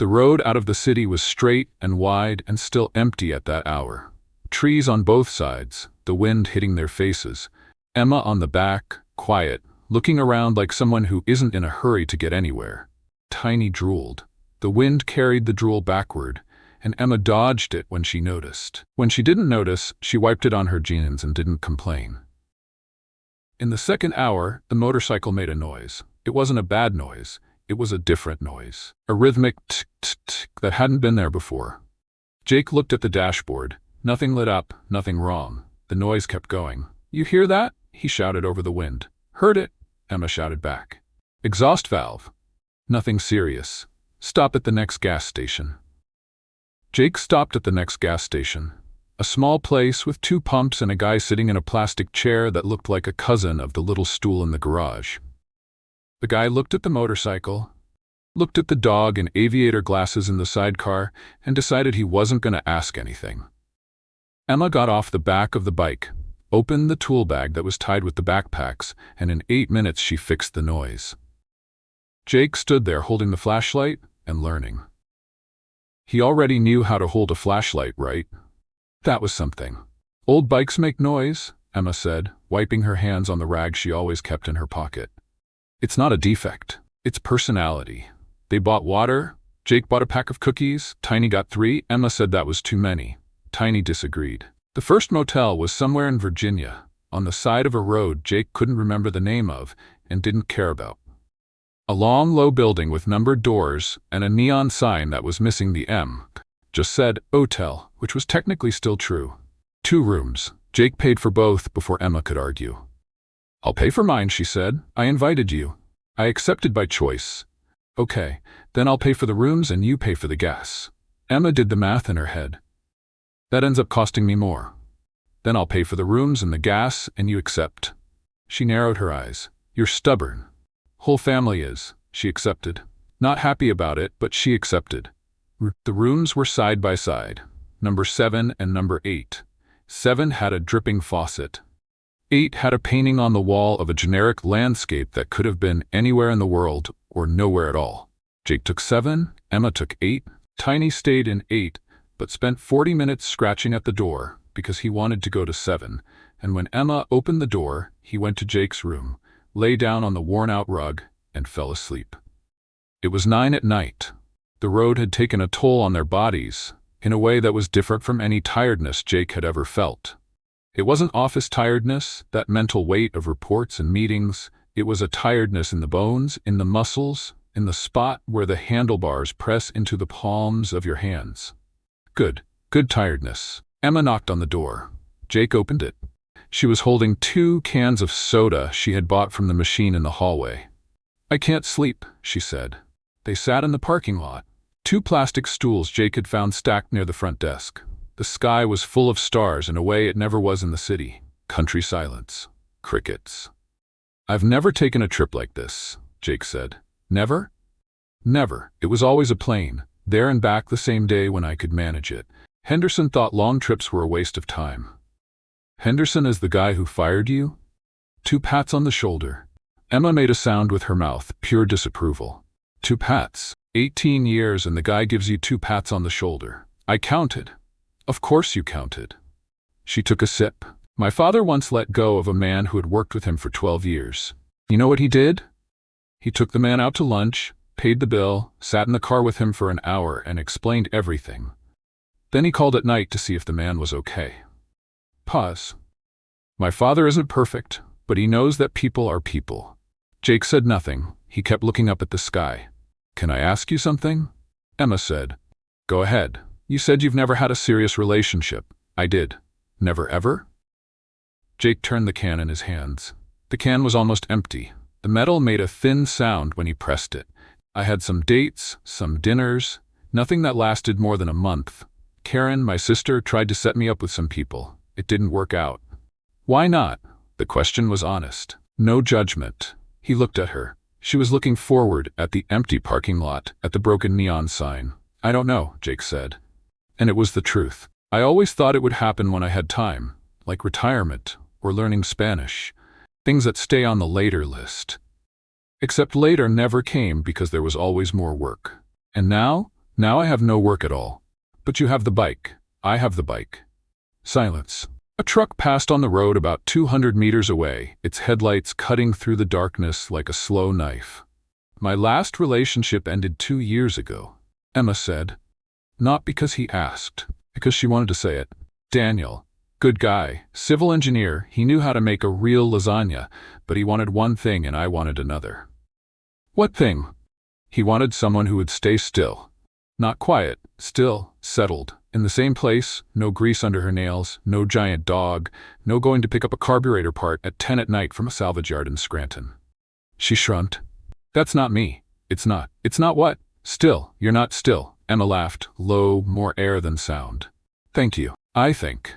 The road out of the city was straight and wide and still empty at that hour. Trees on both sides, the wind hitting their faces. Emma on the back, quiet, looking around like someone who isn't in a hurry to get anywhere. Tiny drooled. The wind carried the drool backward, and Emma dodged it when she noticed. When she didn't notice, she wiped it on her jeans and didn't complain. In the second hour, the motorcycle made a noise. It wasn't a bad noise. It was a different noise. A rhythmic tsk-tsk that hadn't been there before. Jake looked at the dashboard. Nothing lit up, nothing wrong. The noise kept going. "You hear that?" he shouted over the wind. "Heard it," Emma shouted back. "Exhaust valve." "Nothing serious. Stop at the next gas station." Jake stopped at the next gas station. A small place with 2 pumps and a guy sitting in a plastic chair that looked like a cousin of the little stool in the garage. The guy looked at the motorcycle, looked at the dog and aviator glasses in the sidecar, and decided he wasn't going to ask anything. Emma got off the back of the bike, opened the tool bag that was tied with the backpacks, and in 8 minutes she fixed the noise. Jake stood there holding the flashlight and learning. He already knew how to hold a flashlight, right? That was something. "Old bikes make noise," Emma said, wiping her hands on the rag she always kept in her pocket. "It's not a defect. It's personality." They bought water. Jake bought a pack of cookies. Tiny got 3. Emma said that was too many. Tiny disagreed. The first motel was somewhere in Virginia, on the side of a road Jake couldn't remember the name of and didn't care about. A long, low building with numbered doors and a neon sign that was missing the M. Just said "Hotel," which was technically still true. 2 rooms. Jake paid for both before Emma could argue. "I'll pay for mine," she said. "I invited you. I accepted by choice." "Okay, then I'll pay for the rooms and you pay for the gas." Emma did the math in her head. "That ends up costing me more." "Then I'll pay for the rooms and the gas and you accept." She narrowed her eyes. "You're stubborn." "Whole family is." She accepted. Not happy about it, but she accepted. The rooms were side by side, number 7 and number 8. 7 had a dripping faucet. 8 had a painting on the wall of a generic landscape that could have been anywhere in the world or nowhere at all. Jake took 7, Emma took 8, Tiny stayed in 8, but spent 40 minutes scratching at the door because he wanted to go to 7, and when Emma opened the door, he went to Jake's room, lay down on the worn-out rug, and fell asleep. It was 9 at night. The road had taken a toll on their bodies, in a way that was different from any tiredness Jake had ever felt. It wasn't office tiredness, that mental weight of reports and meetings. It was a tiredness in the bones, in the muscles, in the spot where the handlebars press into the palms of your hands. Good tiredness. Emma knocked on the door. Jake opened it. She was holding 2 cans of soda she had bought from the machine in the hallway. "I can't sleep," she said. They sat in the parking lot. 2 plastic stools Jake had found stacked near the front desk. The sky was full of stars in a way it never was in the city. Country silence. Crickets. "I've never taken a trip like this," Jake said. "Never?" "Never. It was always a plane, there and back the same day when I could manage it." Henderson thought long trips were a waste of time. "Henderson is the guy who fired you?" 2 pats on the shoulder. Emma made a sound with her mouth, pure disapproval. 2 pats. 18 years and the guy gives you 2 pats on the shoulder. I counted. Of course you counted. She took a sip. "My father once let go of a man who had worked with him for 12 years. You know what he did? He took the man out to lunch, paid the bill, sat in the car with him for an hour and explained everything. Then he called at night to see if the man was okay." Pause. "My father isn't perfect, but he knows that people are people." Jake said nothing. He kept looking up at the sky. "Can I ask you something?" Emma said. "Go ahead. You said you've never had a serious relationship." "I did." "Never ever?" Jake turned the can in his hands. The can was almost empty. The metal made a thin sound when he pressed it. "I had some dates, some dinners, nothing that lasted more than a month. Karen, my sister, tried to set me up with some people. It didn't work out." "Why not?" The question was honest. No judgment. He looked at her. She was looking forward at the empty parking lot, at the broken neon sign. "I don't know," Jake said. And it was the truth. "I always thought it would happen when I had time, like retirement or learning Spanish, things that stay on the later list. Except later never came because there was always more work. And now I have no work at all. But you have the bike. I have the bike." Silence. A truck passed on the road about 200 meters away, its headlights cutting through the darkness like a slow knife. "My last relationship ended 2 years ago," Emma said. Not because he asked, because she wanted to say it. "Daniel, Good guy, civil engineer, he knew how to make a real lasagna, but he wanted one thing and I wanted another. What thing? He wanted someone who would stay still. Not quiet, still, settled, in the same place, no grease under her nails, no giant dog, no going to pick up a carburetor part at 10 at night from a salvage yard in Scranton. She shrugged. That's not me. It's not. It's not what? Still, you're not still. Emma laughed, low, more air than sound. Thank you. I think.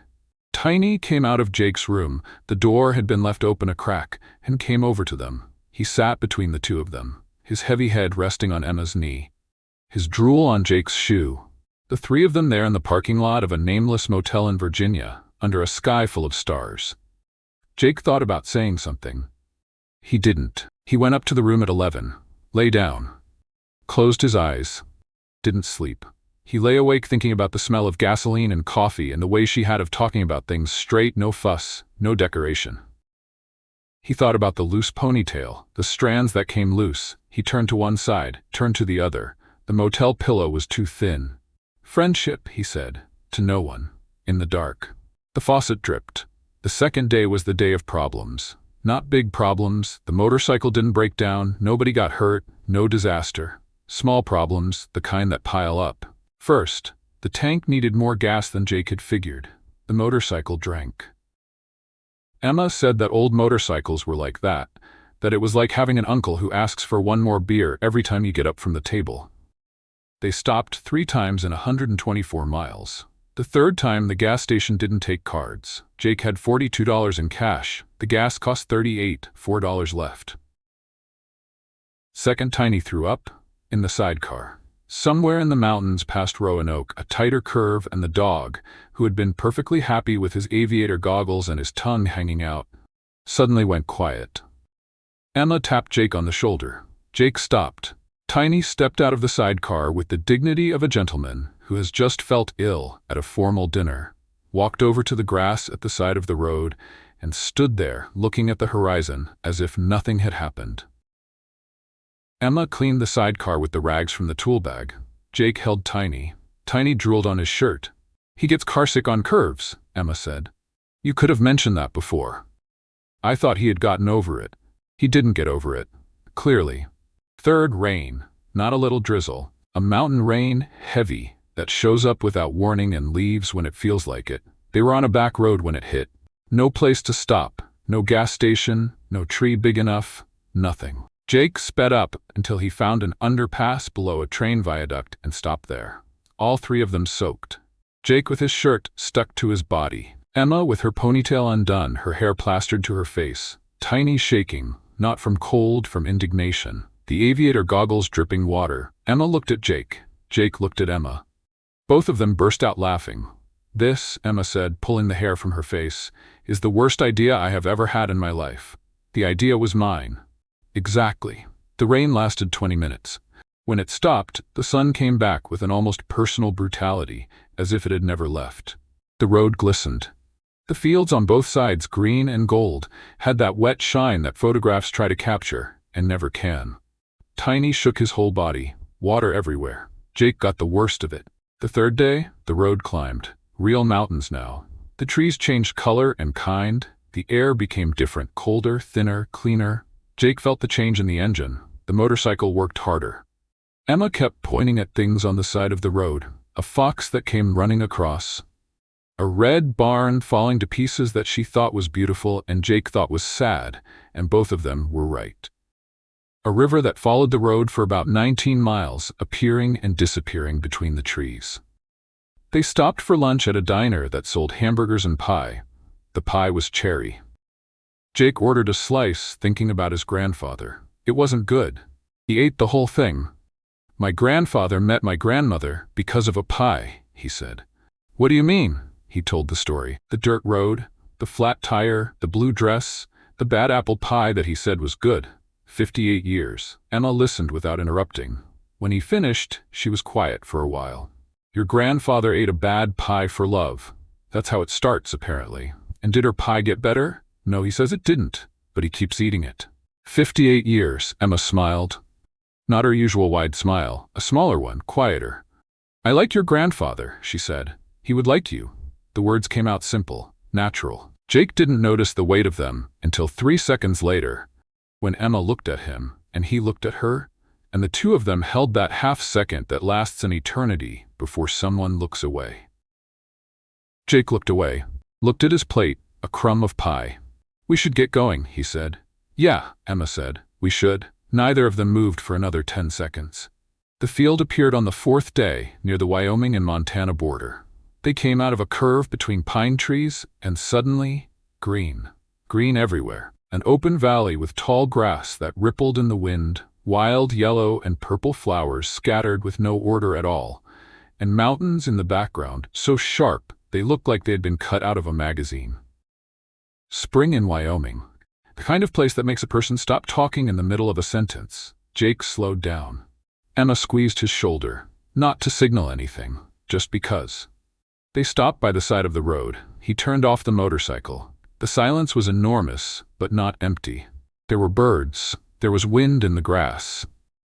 Tiny came out of Jake's room. The door had been left open a crack, and came over to them. He sat between the two of them, his heavy head resting on Emma's knee, his drool on Jake's shoe. The three of them there in the parking lot of a nameless motel in Virginia, under a sky full of stars. Jake thought about saying something. He didn't. He went up to the room at 11, lay down, closed his eyes, didn't sleep. He lay awake thinking about the smell of gasoline and coffee and the way she had of talking about things straight, no fuss, no decoration. He thought about the loose ponytail, the strands that came loose. He turned to one side, turned to the other. The motel pillow was too thin. Friendship, he said, to no one, in the dark. The faucet dripped. The second day was the day of problems. Not big problems. The motorcycle didn't break down. Nobody got hurt. No disaster. Small problems, the kind that pile up. First, the tank needed more gas than Jake had figured. The motorcycle drank. Emma said that old motorcycles were like that it was like having an uncle who asks for one more beer every time you get up from the table. They stopped 3 times in 124 miles. The third time, the gas station didn't take cards. Jake had $42 in cash. The gas cost $38, $4 left. Second, Tiny threw up in the sidecar. Somewhere in the mountains past Roanoke, a tighter curve, and the dog, who had been perfectly happy with his aviator goggles and his tongue hanging out, suddenly went quiet. Emma tapped Jake on the shoulder. Jake stopped. Tiny stepped out of the sidecar with the dignity of a gentleman who has just felt ill at a formal dinner, walked over to the grass at the side of the road, and stood there looking at the horizon as if nothing had happened. Emma cleaned the sidecar with the rags from the tool bag. Jake held Tiny. Tiny drooled on his shirt. He gets carsick on curves, Emma said. You could have mentioned that before. I thought he had gotten over it. He didn't get over it. Clearly. Third, rain. Not a little drizzle. A mountain rain, heavy, that shows up without warning and leaves when it feels like it. They were on a back road when it hit. No place to stop. No gas station. No tree big enough. Nothing. Jake sped up until he found an underpass below a train viaduct and stopped there. All 3 of them soaked. Jake with his shirt stuck to his body. Emma with her ponytail undone, her hair plastered to her face. Tiny shaking, not from cold, from indignation. The aviator goggles dripping water. Emma looked at Jake. Jake looked at Emma. Both of them burst out laughing. This, Emma said, pulling the hair from her face, is the worst idea I have ever had in my life. The idea was mine. Exactly. The rain lasted 20 minutes. When it stopped, the sun came back with an almost personal brutality, as if it had never left. The road glistened. The fields on both sides, green and gold, had that wet shine that photographs try to capture, and never can. Tiny shook his whole body, water everywhere. Jake got the worst of it. The third day, the road climbed. Real mountains now. The trees changed color and kind. The air became different, colder, thinner, cleaner. Jake felt the change in the engine. The motorcycle worked harder. Emma kept pointing at things on the side of the road. A fox that came running across. A red barn falling to pieces that she thought was beautiful and Jake thought was sad, and both of them were right. A river that followed the road for about 19 miles, appearing and disappearing between the trees. They stopped for lunch at a diner that sold hamburgers and pie. The pie was cherry. Jake ordered a slice, thinking about his grandfather. It wasn't good. He ate the whole thing. My grandfather met my grandmother because of a pie, he said. What do you mean? He told the story. The dirt road, the flat tire, the blue dress, the bad apple pie that he said was good. 58 years. Emma listened without interrupting. When he finished, she was quiet for a while. Your grandfather ate a bad pie for love. That's how it starts, apparently. And did her pie get better? No, he says it didn't, but he keeps eating it. 58 years, Emma smiled. Not her usual wide smile, a smaller one, quieter. I like your grandfather, she said. He would like you. The words came out simple, natural. Jake didn't notice the weight of them until 3 seconds later, when Emma looked at him and he looked at her, and the two of them held that half second that lasts an eternity before someone looks away. Jake looked away, looked at his plate, a crumb of pie. "We should get going," he said. "Yeah," Emma said. "We should." Neither of them moved for another 10 seconds. The field appeared on the 4th day near the Wyoming and Montana border. They came out of a curve between pine trees, and suddenly, green. Green everywhere. An open valley with tall grass that rippled in the wind, wild yellow and purple flowers scattered with no order at all, and mountains in the background, so sharp they looked like they had been cut out of a magazine. Spring in Wyoming. The kind of place that makes a person stop talking in the middle of a sentence. Jake slowed down. Emma squeezed his shoulder, not to signal anything, just because. They stopped by the side of the road. He turned off the motorcycle. The silence was enormous, but not empty. There were birds. There was wind in the grass.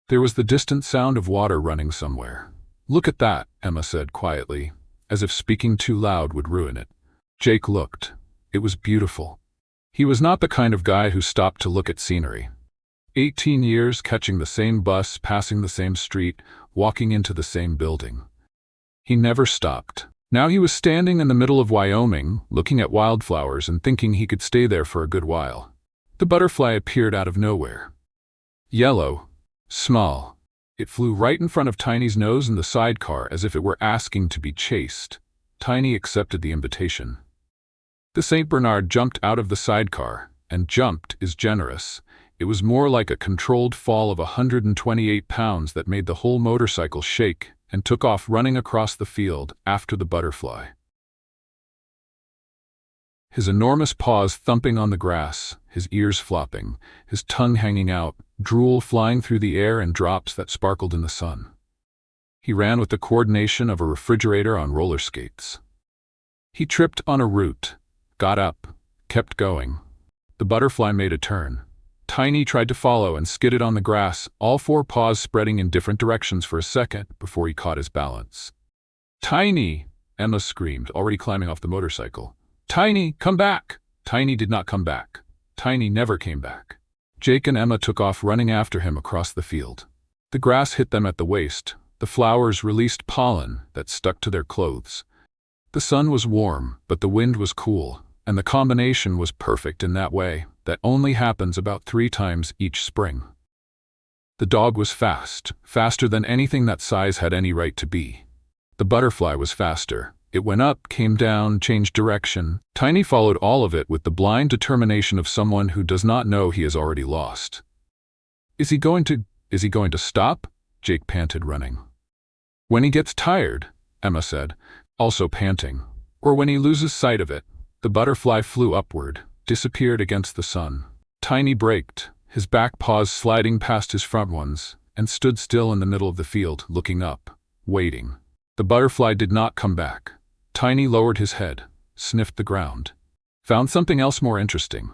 There was the distant sound of water running somewhere. "Look at that," Emma said quietly, as if speaking too loud would ruin it. Jake looked. It was beautiful. He was not the kind of guy who stopped to look at scenery. 18 years catching the same bus, passing the same street, walking into the same building. He never stopped. Now he was standing in the middle of Wyoming, looking at wildflowers and thinking he could stay there for a good while. The butterfly appeared out of nowhere. Yellow, small. It flew right in front of Tiny's nose in the sidecar as if it were asking to be chased. Tiny accepted the invitation. The St. Bernard jumped out of the sidecar, and jumped is generous. It was more like a controlled fall of 128 pounds that made the whole motorcycle shake and took off running across the field after the butterfly. His enormous paws thumping on the grass, his ears flopping, his tongue hanging out, drool flying through the air and drops that sparkled in the sun. He ran with the coordination of a refrigerator on roller skates. He tripped on a root, got up, kept going. The butterfly made a turn. Tiny tried to follow and skidded on the grass, all four paws spreading in different directions for a second before he caught his balance. "Tiny!" Emma screamed, already climbing off the motorcycle. "Tiny, come back!" Tiny did not come back. Tiny never came back. Jake and Emma took off running after him across the field. The grass hit them at the waist. The flowers released pollen that stuck to their clothes. The sun was warm, but the wind was cool, and the combination was perfect in that way that only happens about 3 times each spring. The dog was fast, faster than anything that size had any right to be. The butterfly was faster. It went up, came down, changed direction. Tiny followed all of it with the blind determination of someone who does not know he has already lost. Is he going to stop?" Jake panted, running. "When he gets tired," Emma said, also panting. "Or when he loses sight of it." The butterfly flew upward, disappeared against the sun. Tiny braked, his back paws sliding past his front ones, and stood still in the middle of the field, looking up, waiting. The butterfly did not come back. Tiny lowered his head, sniffed the ground. Found something else more interesting.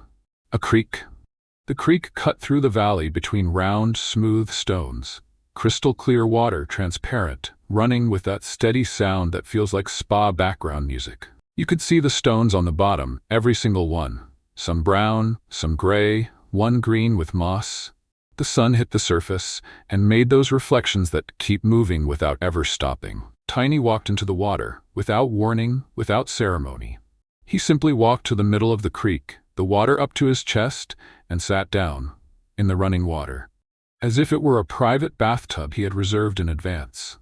A creek. The creek cut through the valley between round, smooth stones. Crystal clear water, transparent, running with that steady sound that feels like spa background music. You could see the stones on the bottom, every single one. Some brown, some gray, one green with moss. The sun hit the surface and made those reflections that keep moving without ever stopping. Tiny walked into the water, without warning, without ceremony. He simply walked to the middle of the creek, the water up to his chest, and sat down, in the running water, as if it were a private bathtub he had reserved in advance.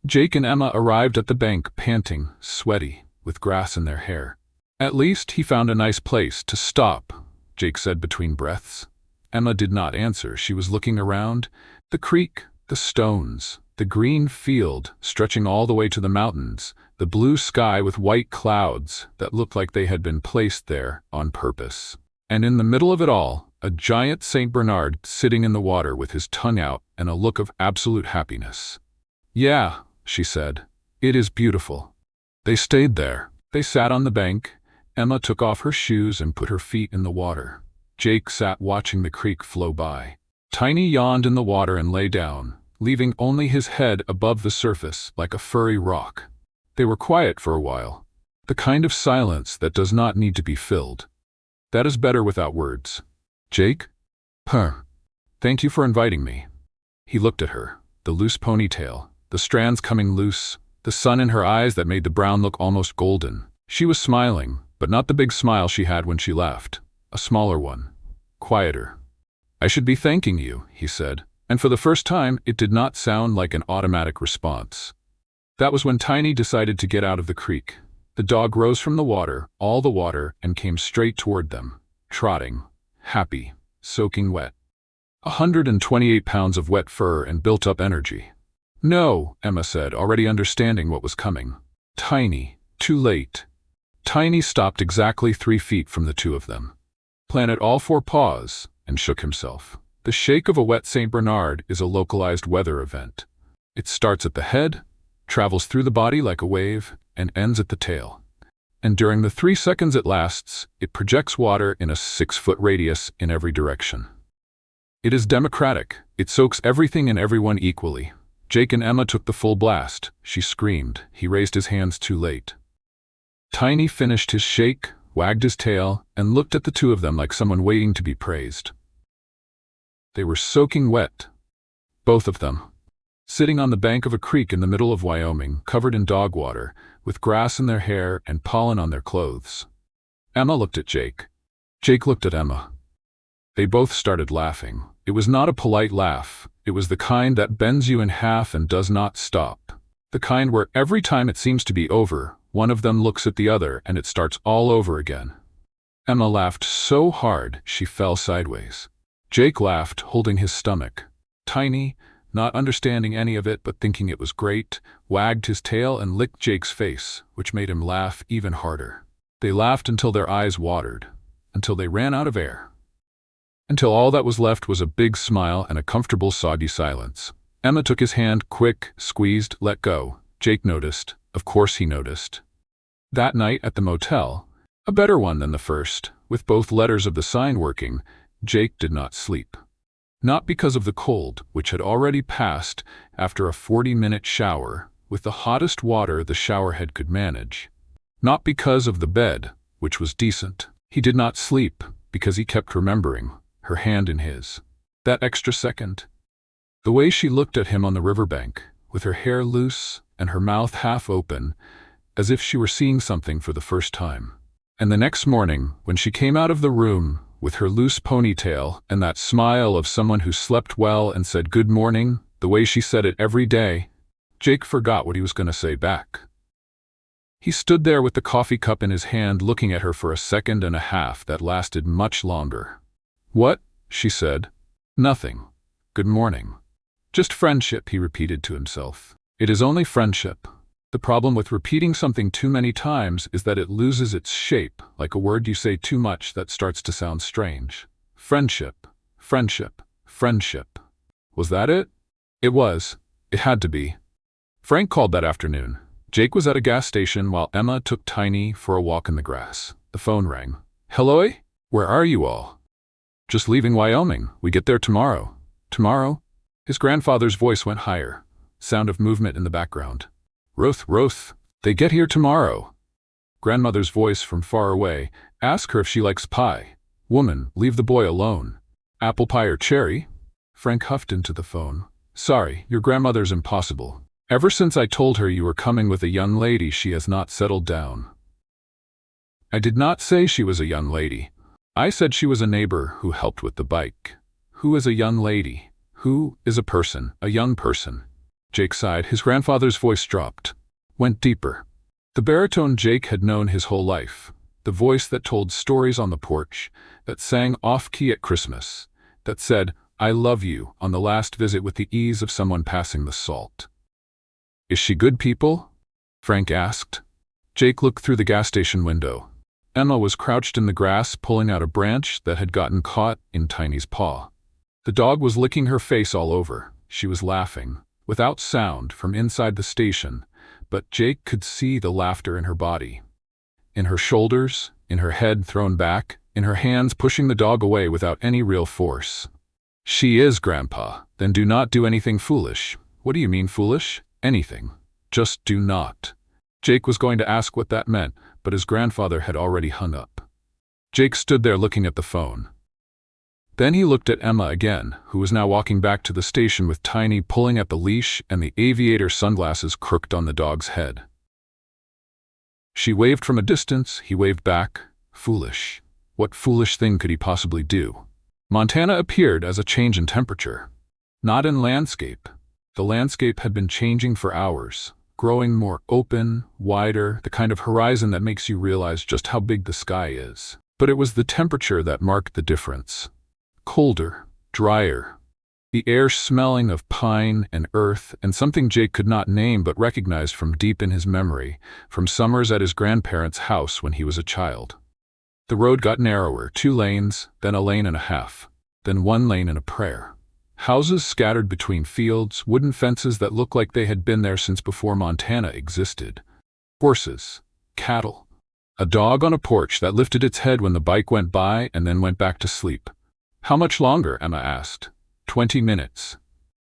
Jake and Emma arrived at the bank, panting, sweaty, with grass in their hair. "At least he found a nice place to stop," Jake said between breaths. Emma did not answer. She was looking around. The creek, the stones, the green field stretching all the way to the mountains, the blue sky with white clouds that looked like they had been placed there on purpose. And in the middle of it all, a giant St. Bernard sitting in the water with his tongue out and a look of absolute happiness. "Yeah," she said, "it is beautiful." They stayed there. They sat on the bank. Emma took off her shoes and put her feet in the water. Jake sat watching the creek flow by. Tiny yawned in the water and lay down, leaving only his head above the surface like a furry rock. They were quiet for a while. The kind of silence that does not need to be filled. That is better without words. Jake? Thank you for inviting me. He looked at her, the loose ponytail, the strands coming loose, the sun in her eyes that made the brown look almost golden. She was smiling, but not the big smile she had when she left. A smaller one. Quieter. I should be thanking you, he said, and for the first time it did not sound like an automatic response. That was when Tiny decided to get out of the creek. The dog rose from the water, all the water, and came straight toward them, trotting, happy, soaking wet. 128 pounds of wet fur and built-up energy. No, Emma said, already understanding what was coming. Tiny, too late. Tiny stopped exactly 3 feet from the two of them, planted all 4 paws, and shook himself. The shake of a wet St. Bernard is a localized weather event. It starts at the head, travels through the body like a wave, and ends at the tail. And during the 3 seconds it lasts, it projects water in a 6-foot radius in every direction. It is democratic. It soaks everything and everyone equally. Jake and Emma took the full blast. She screamed. He raised his hands too late. Tiny finished his shake, wagged his tail, and looked at the two of them like someone waiting to be praised. They were soaking wet. Both of them. Sitting on the bank of a creek in the middle of Wyoming, covered in dog water, with grass in their hair and pollen on their clothes. Emma looked at Jake. Jake looked at Emma. They both started laughing. It was not a polite laugh. It was the kind that bends you in half and does not stop. The kind where every time it seems to be over, one of them looks at the other and it starts all over again. Emma laughed so hard she fell sideways. Jake laughed, holding his stomach. Tiny, not understanding any of it but thinking it was great, wagged his tail and licked Jake's face, which made him laugh even harder. They laughed until their eyes watered, until they ran out of air. Until all that was left was a big smile and a comfortable soggy silence. Emma took his hand, quick, squeezed, let go. Jake noticed. Of course he noticed. That night at the motel, a better one than the first, with both letters of the sign working, Jake did not sleep. Not because of the cold, which had already passed after a 40-minute shower, with the hottest water the showerhead could manage. Not because of the bed, which was decent. He did not sleep because he kept remembering, her hand in his. That extra second. The way she looked at him on the riverbank, with her hair loose and her mouth half open, as if she were seeing something for the first time. And the next morning, when she came out of the room, with her loose ponytail and that smile of someone who slept well and said good morning, the way she said it every day, Jake forgot what he was going to say back. He stood there with the coffee cup in his hand looking at her for a second and a half that lasted much longer. What? She said. Nothing. Good morning. Just friendship, he repeated to himself. It is only friendship. The problem with repeating something too many times is that it loses its shape, like a word you say too much that starts to sound strange. Friendship, friendship, friendship. Was that it? It was. It had to be. Frank called that afternoon. Jake was at a gas station while Emma took Tiny for a walk in the grass. The phone rang. Hello? Where are you all? Just leaving Wyoming. We get there tomorrow. Tomorrow? His grandfather's voice went higher. Sound of movement in the background. Roth, they get here tomorrow. Grandmother's voice from far away. Ask her if she likes pie. Woman, leave the boy alone. Apple pie or cherry? Frank huffed into the phone. Sorry, your grandmother's impossible. Ever since I told her you were coming with a young lady, she has not settled down. I did not say she was a young lady. I said she was a neighbor who helped with the bike. Who is a young lady? Who is a person, a young person? Jake sighed. His grandfather's voice dropped, went deeper. The baritone Jake had known his whole life. The voice that told stories on the porch, that sang off-key at Christmas, that said, I love you, on the last visit with the ease of someone passing the salt. Is she good people? Frank asked. Jake looked through the gas station window. Emma was crouched in the grass pulling out a branch that had gotten caught in Tiny's paw. The dog was licking her face all over. She was laughing, without sound, from inside the station, but Jake could see the laughter in her body. In her shoulders, in her head thrown back, in her hands pushing the dog away without any real force. She is, Grandpa. Then do not do anything foolish. What do you mean foolish? Anything. Just do not. Jake was going to ask what that meant, but his grandfather had already hung up. Jake stood there looking at the phone. Then he looked at Emma again, who was now walking back to the station with Tiny pulling at the leash and the aviator sunglasses crooked on the dog's head. She waved from a distance, he waved back. Foolish. What foolish thing could he possibly do? Montana appeared as a change in temperature. Not in landscape. The landscape had been changing for hours, growing more open, wider, the kind of horizon that makes you realize just how big the sky is. But it was the temperature that marked the difference. Colder, drier. The air smelling of pine and earth and something Jake could not name but recognized from deep in his memory, from summers at his grandparents' house when he was a child. The road got narrower, 2 lanes, then a lane and a half, then 1 lane and a prayer. Houses scattered between fields, wooden fences that looked like they had been there since before Montana existed. Horses, cattle. A dog on a porch that lifted its head when the bike went by and then went back to sleep. How much longer? Emma asked. 20 minutes.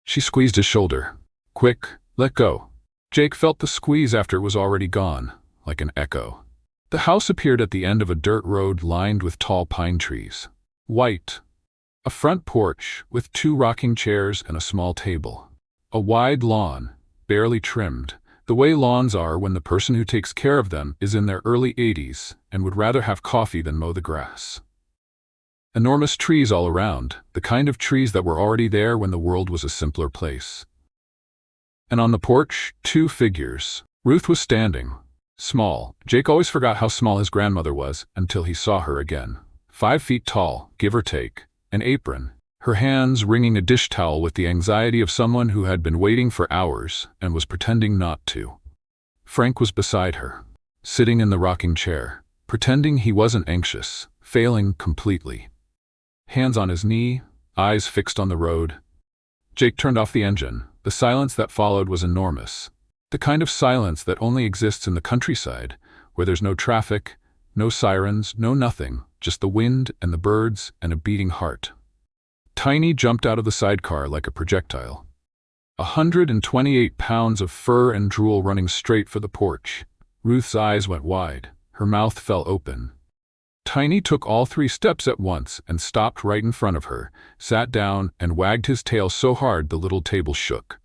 She squeezed his shoulder. Quick, let go. Jake felt the squeeze after it was already gone, like an echo. The house appeared at the end of a dirt road lined with tall pine trees. White. A front porch with 2 rocking chairs and a small table. A wide lawn, barely trimmed, the way lawns are when the person who takes care of them is in their early 80s and would rather have coffee than mow the grass. Enormous trees all around, the kind of trees that were already there when the world was a simpler place. And on the porch, 2 figures. Ruth was standing. Small. Jake always forgot how small his grandmother was until he saw her again. 5 feet tall, give or take. An apron. Her hands wringing a dish towel with the anxiety of someone who had been waiting for hours and was pretending not to. Frank was beside her, sitting in the rocking chair, pretending he wasn't anxious, failing completely. Hands on his knee, eyes fixed on the road. Jake turned off the engine. The silence that followed was enormous. The kind of silence that only exists in the countryside, where there's no traffic, no sirens, no nothing, just the wind and the birds and a beating heart. Tiny jumped out of the sidecar like a projectile. 128 pounds of fur and drool running straight for the porch. Ruth's eyes went wide. Her mouth fell open. Tiny took all 3 steps at once and stopped right in front of her, sat down and wagged his tail so hard the little table shook.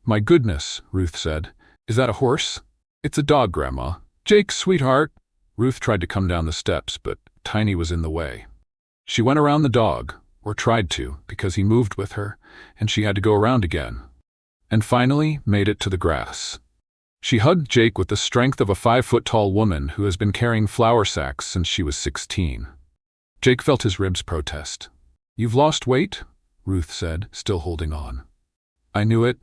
My goodness, Ruth said. Is that a horse? It's a dog, Grandma. Jake, sweetheart. Ruth tried to come down the steps, but Tiny was in the way. She went around the dog, or tried to, because he moved with her, and she had to go around again. And finally made it to the grass. She hugged Jake with the strength of a 5-foot-tall woman who has been carrying flour sacks since she was 16. Jake felt his ribs protest. You've lost weight? Ruth said, still holding on. I knew it.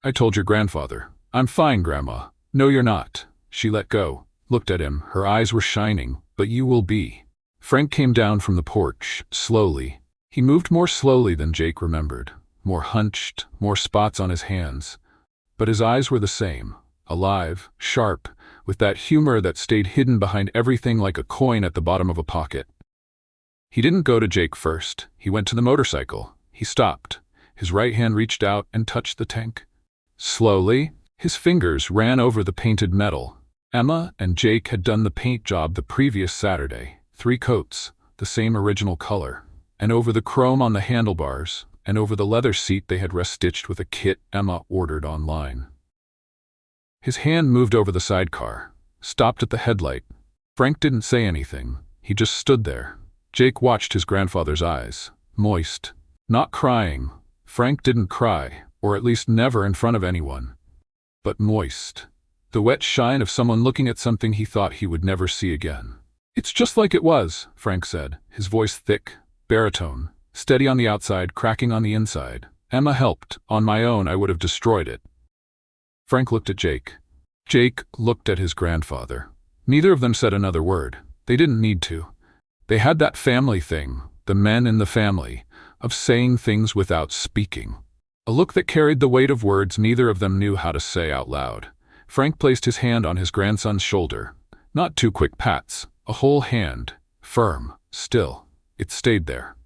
I told your grandfather. I'm fine, Grandma. No, you're not. She let go, looked at him, her eyes were shining. But you will be. Frank came down from the porch, slowly. He moved more slowly than Jake remembered, more hunched, more spots on his hands. But his eyes were the same. Alive, sharp, with that humor that stayed hidden behind everything like a coin at the bottom of a pocket. He didn't go to Jake first. He went to the motorcycle. He stopped. His right hand reached out and touched the tank. Slowly, his fingers ran over the painted metal. Emma and Jake had done the paint job the previous Saturday. 3 coats, the same original color. And over the chrome on the handlebars, and over the leather seat they had restitched with a kit Emma ordered online. His hand moved over the sidecar, stopped at the headlight. Frank didn't say anything. He just stood there. Jake watched his grandfather's eyes, moist, not crying. Frank didn't cry, or at least never in front of anyone. But moist. The wet shine of someone looking at something he thought he would never see again. It's just like it was, Frank said, his voice thick, baritone, steady on the outside, cracking on the inside. Emma helped. On my own, I would have destroyed it. Frank looked at Jake. Jake looked at his grandfather. Neither of them said another word. They didn't need to. They had that family thing, the men in the family, of saying things without speaking. A look that carried the weight of words neither of them knew how to say out loud. Frank placed his hand on his grandson's shoulder. Not 2 quick pats, a whole hand, firm, still. It stayed there.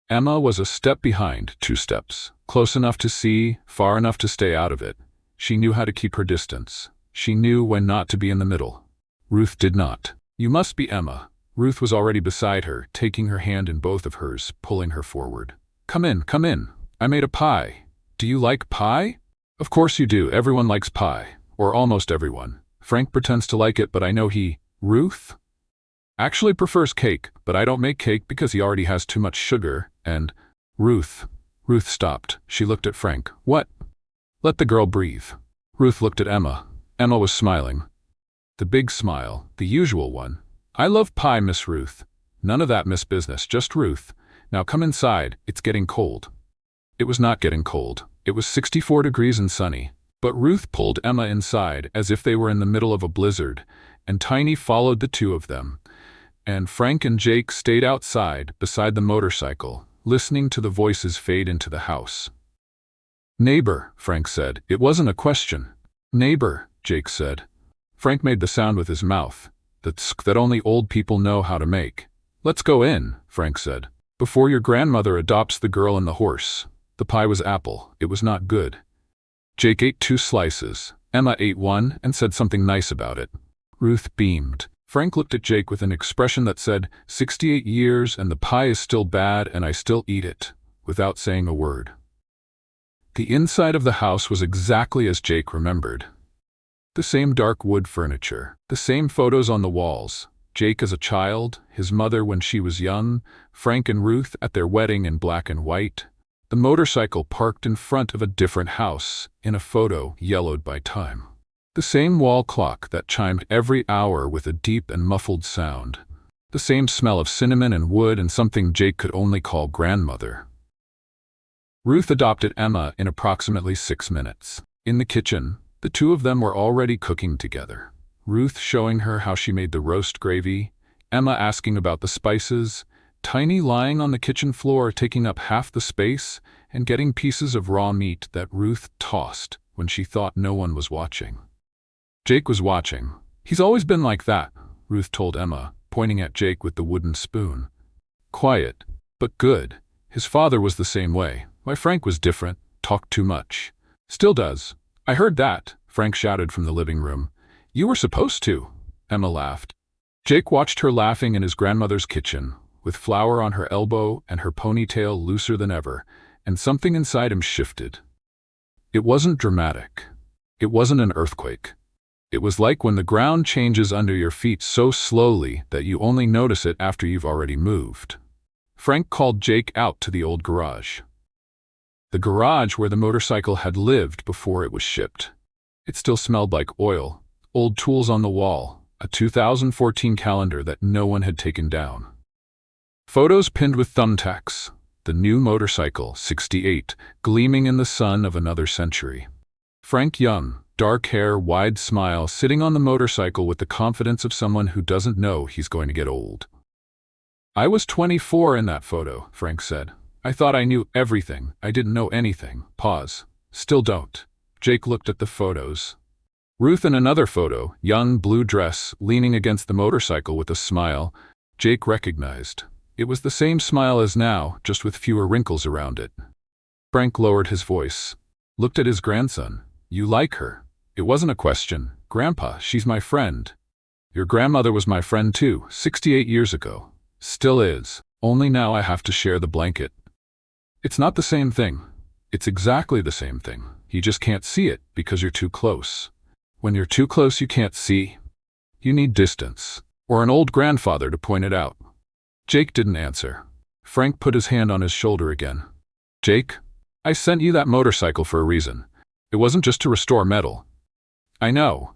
Emma was a step behind, 2 steps, close enough to see, far enough to stay out of it. She knew how to keep her distance. She knew when not to be in the middle. Ruth did not. "You must be Emma." Ruth was already beside her, taking her hand in both of hers, pulling her forward. Come in, come in. I made a pie. Do you like pie?" "Of course you do. Everyone likes pie. Or almost everyone. Frank pretends to like it, but I know he, Ruth, actually prefers cake, but I don't make cake because he already has too much sugar, and Ruth stopped. She looked at Frank. "What?" "Let the girl breathe." Ruth looked at Emma. Emma was smiling. The big smile, the usual one. "I love pie, Miss Ruth." "None of that, Miss Business, just Ruth. Now come inside, it's getting cold." It was not getting cold. It was 64 degrees and sunny. But Ruth pulled Emma inside as if they were in the middle of a blizzard, and Tiny followed the two of them. And Frank and Jake stayed outside, beside the motorcycle, listening to the voices fade into the house. "Neighbor," Frank said. It wasn't a question. "Neighbor," Jake said. Frank made the sound with his mouth, the tsk that only old people know how to make. "Let's go in," Frank said. "Before your grandmother adopts the girl and the horse." The pie was apple. It was not good. Jake ate 2 slices. Emma ate 1 and said something nice about it. Ruth beamed. Frank looked at Jake with an expression that said, 68 years and the pie is still bad and I still eat it, without saying a word. The inside of the house was exactly as Jake remembered. The same dark wood furniture, the same photos on the walls. Jake as a child, his mother when she was young, Frank and Ruth at their wedding in black and white. The motorcycle parked in front of a different house, in a photo yellowed by time. The same wall clock that chimed every hour with a deep and muffled sound. The same smell of cinnamon and wood and something Jake could only call grandmother. Ruth adopted Emma in approximately 6 minutes. In the kitchen, the two of them were already cooking together. Ruth showing her how she made the roast gravy, Emma asking about the spices, Tiny lying on the kitchen floor taking up half the space and getting pieces of raw meat that Ruth tossed when she thought no one was watching. Jake was watching. "He's always been like that," Ruth told Emma, pointing at Jake with the wooden spoon. "Quiet, but good. His father was the same way. Why, Frank was different, talked too much. Still does." "I heard that," Frank shouted from the living room. "You were supposed to," Emma laughed. Jake watched her laughing in his grandmother's kitchen, with flour on her elbow and her ponytail looser than ever, and something inside him shifted. It wasn't dramatic. It wasn't an earthquake. It was like when the ground changes under your feet so slowly that you only notice it after you've already moved. Frank called Jake out to the old garage. The garage where the motorcycle had lived before it was shipped. It still smelled like oil, old tools on the wall, a 2014 calendar that no one had taken down. Photos pinned with thumbtacks, the new motorcycle, 68, gleaming in the sun of another century. Frank young, dark hair, wide smile, sitting on the motorcycle with the confidence of someone who doesn't know he's going to get old. "I was 24 in that photo," Frank said. "I thought I knew everything. I didn't know anything." Pause. "Still don't." Jake looked at the photos. Ruth in another photo, young, blue dress, leaning against the motorcycle with a smile, Jake recognized. It was the same smile as now, just with fewer wrinkles around it. Frank lowered his voice, looked at his grandson. "You like her?" It wasn't a question. "Grandpa, she's my friend." "Your grandmother was my friend too, 68 years ago. Still is. Only now I have to share the blanket." "It's not the same thing." "It's exactly the same thing. You just can't see it because you're too close. When you're too close you can't see. You need distance, or an old grandfather to point it out." Jake didn't answer. Frank put his hand on his shoulder again. "Jake, I sent you that motorcycle for a reason. It wasn't just to restore metal." "I know."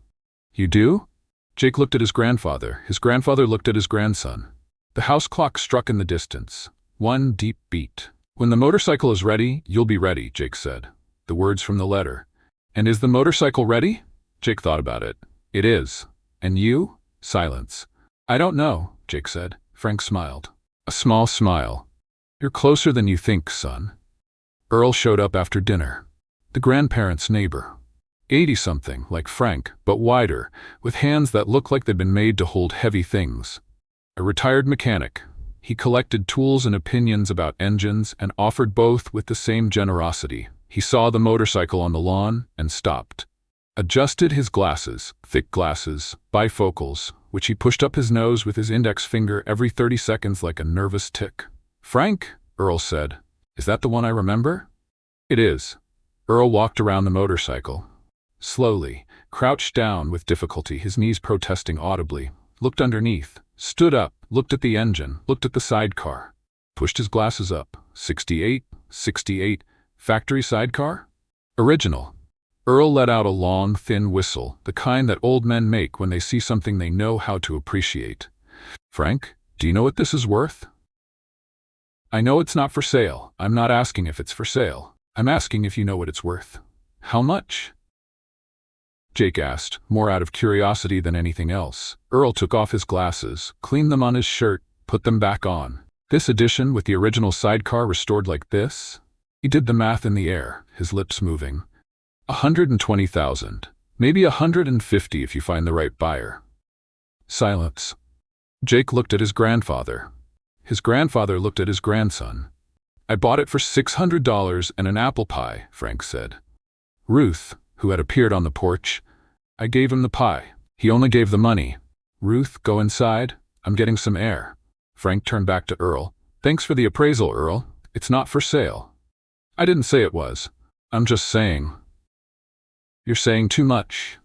"You do?" Jake looked at his grandfather. His grandfather looked at his grandson. The house clock struck in the distance. One deep beat. "When the motorcycle is ready, you'll be ready," Jake said. The words from the letter. "And is the motorcycle ready?" Jake thought about it. "It is. And you?" Silence. "I don't know," Jake said. Frank smiled. A small smile. "You're closer than you think, son." Earl showed up after dinner. The grandparents' neighbor. 80-something, like Frank, but wider, with hands that looked like they'd been made to hold heavy things. A retired mechanic. He collected tools and opinions about engines and offered both with the same generosity. He saw the motorcycle on the lawn and stopped. adjusted his glasses, thick glasses, bifocals, which he pushed up his nose with his index finger every 30 seconds like a nervous tick. "Frank," Earl said. "Is that the one I remember?" "It is." Earl walked around the motorcycle. Slowly, crouched down with difficulty, his knees protesting audibly, looked underneath, stood up, looked at the engine, looked at the sidecar, pushed his glasses up. 68, 68, factory sidecar? Original. Earl let out a long, thin whistle, the kind that old men make when they see something they know how to appreciate. "Frank, do you know what this is worth?" "I know it's not for sale. I'm not asking if it's for sale. I'm asking if you know what it's worth." "How much?" Jake asked, more out of curiosity than anything else. Earl took off his glasses, cleaned them on his shirt, put them back on. "This edition with the original sidecar restored like this?" He did the math in the air, his lips moving. 120,000. Maybe 150 if you find the right buyer. Silence. Jake looked at his grandfather. His grandfather looked at his grandson. "I bought it for $600 and an apple pie," Frank said. Ruth, who had appeared on the porch, "I gave him the pie. He only gave the money." "Ruth, go inside. I'm getting some air." Frank turned back to Earl. "Thanks for the appraisal, Earl. It's not for sale." "I didn't say it was. I'm just saying." "You're saying too much."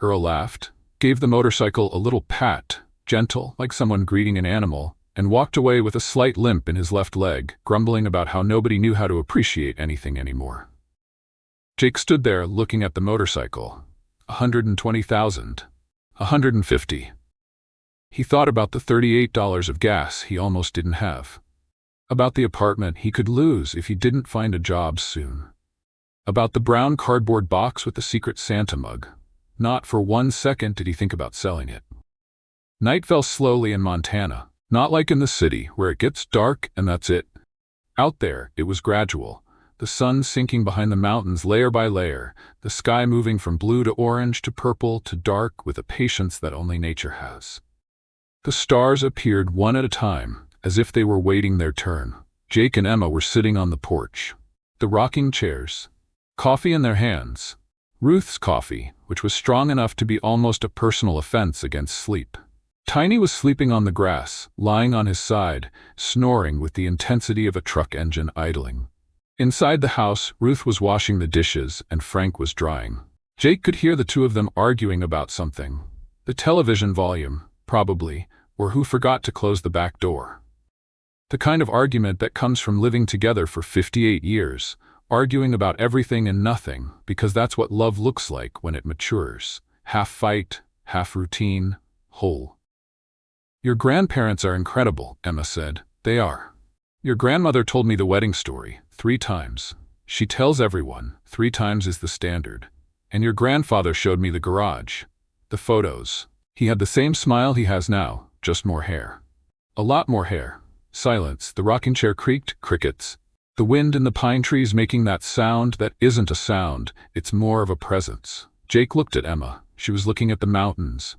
Earl laughed, gave the motorcycle a little pat, gentle, like someone greeting an animal, and walked away with a slight limp in his left leg, grumbling about how nobody knew how to appreciate anything anymore. Jake stood there looking at the motorcycle. 120,000. 150. He thought about the $38 of gas he almost didn't have. About the apartment he could lose if he didn't find a job soon. About the brown cardboard box with the secret Santa mug. Not for 1 second did he think about selling it. Night fell slowly in Montana, not like in the city, where it gets dark and that's it. Out there, it was gradual, the sun sinking behind the mountains layer by layer, the sky moving from blue to orange to purple to dark with a patience that only nature has. The stars appeared one at a time, as if they were waiting their turn. Jake and Emma were sitting on the porch. The rocking chairs. Coffee in their hands. Ruth's coffee, which was strong enough to be almost a personal offense against sleep. Tiny was sleeping on the grass, lying on his side, snoring with the intensity of a truck engine idling. Inside the house, Ruth was washing the dishes and Frank was drying. Jake could hear the two of them arguing about something. The television volume, probably, or who forgot to close the back door. The kind of argument that comes from living together for 58 years, arguing about everything and nothing, because that's what love looks like when it matures. Half fight, half routine, whole. "Your grandparents are incredible," Emma said. "They are. Your grandmother told me the wedding story 3 times. She tells everyone, 3 times is the standard. And your grandfather showed me the garage. The photos. He had the same smile he has now, just more hair. A lot more hair." Silence. The rocking chair creaked. Crickets. The wind in the pine trees making that sound that isn't a sound, it's more of a presence. Jake looked at Emma. She was looking at the mountains,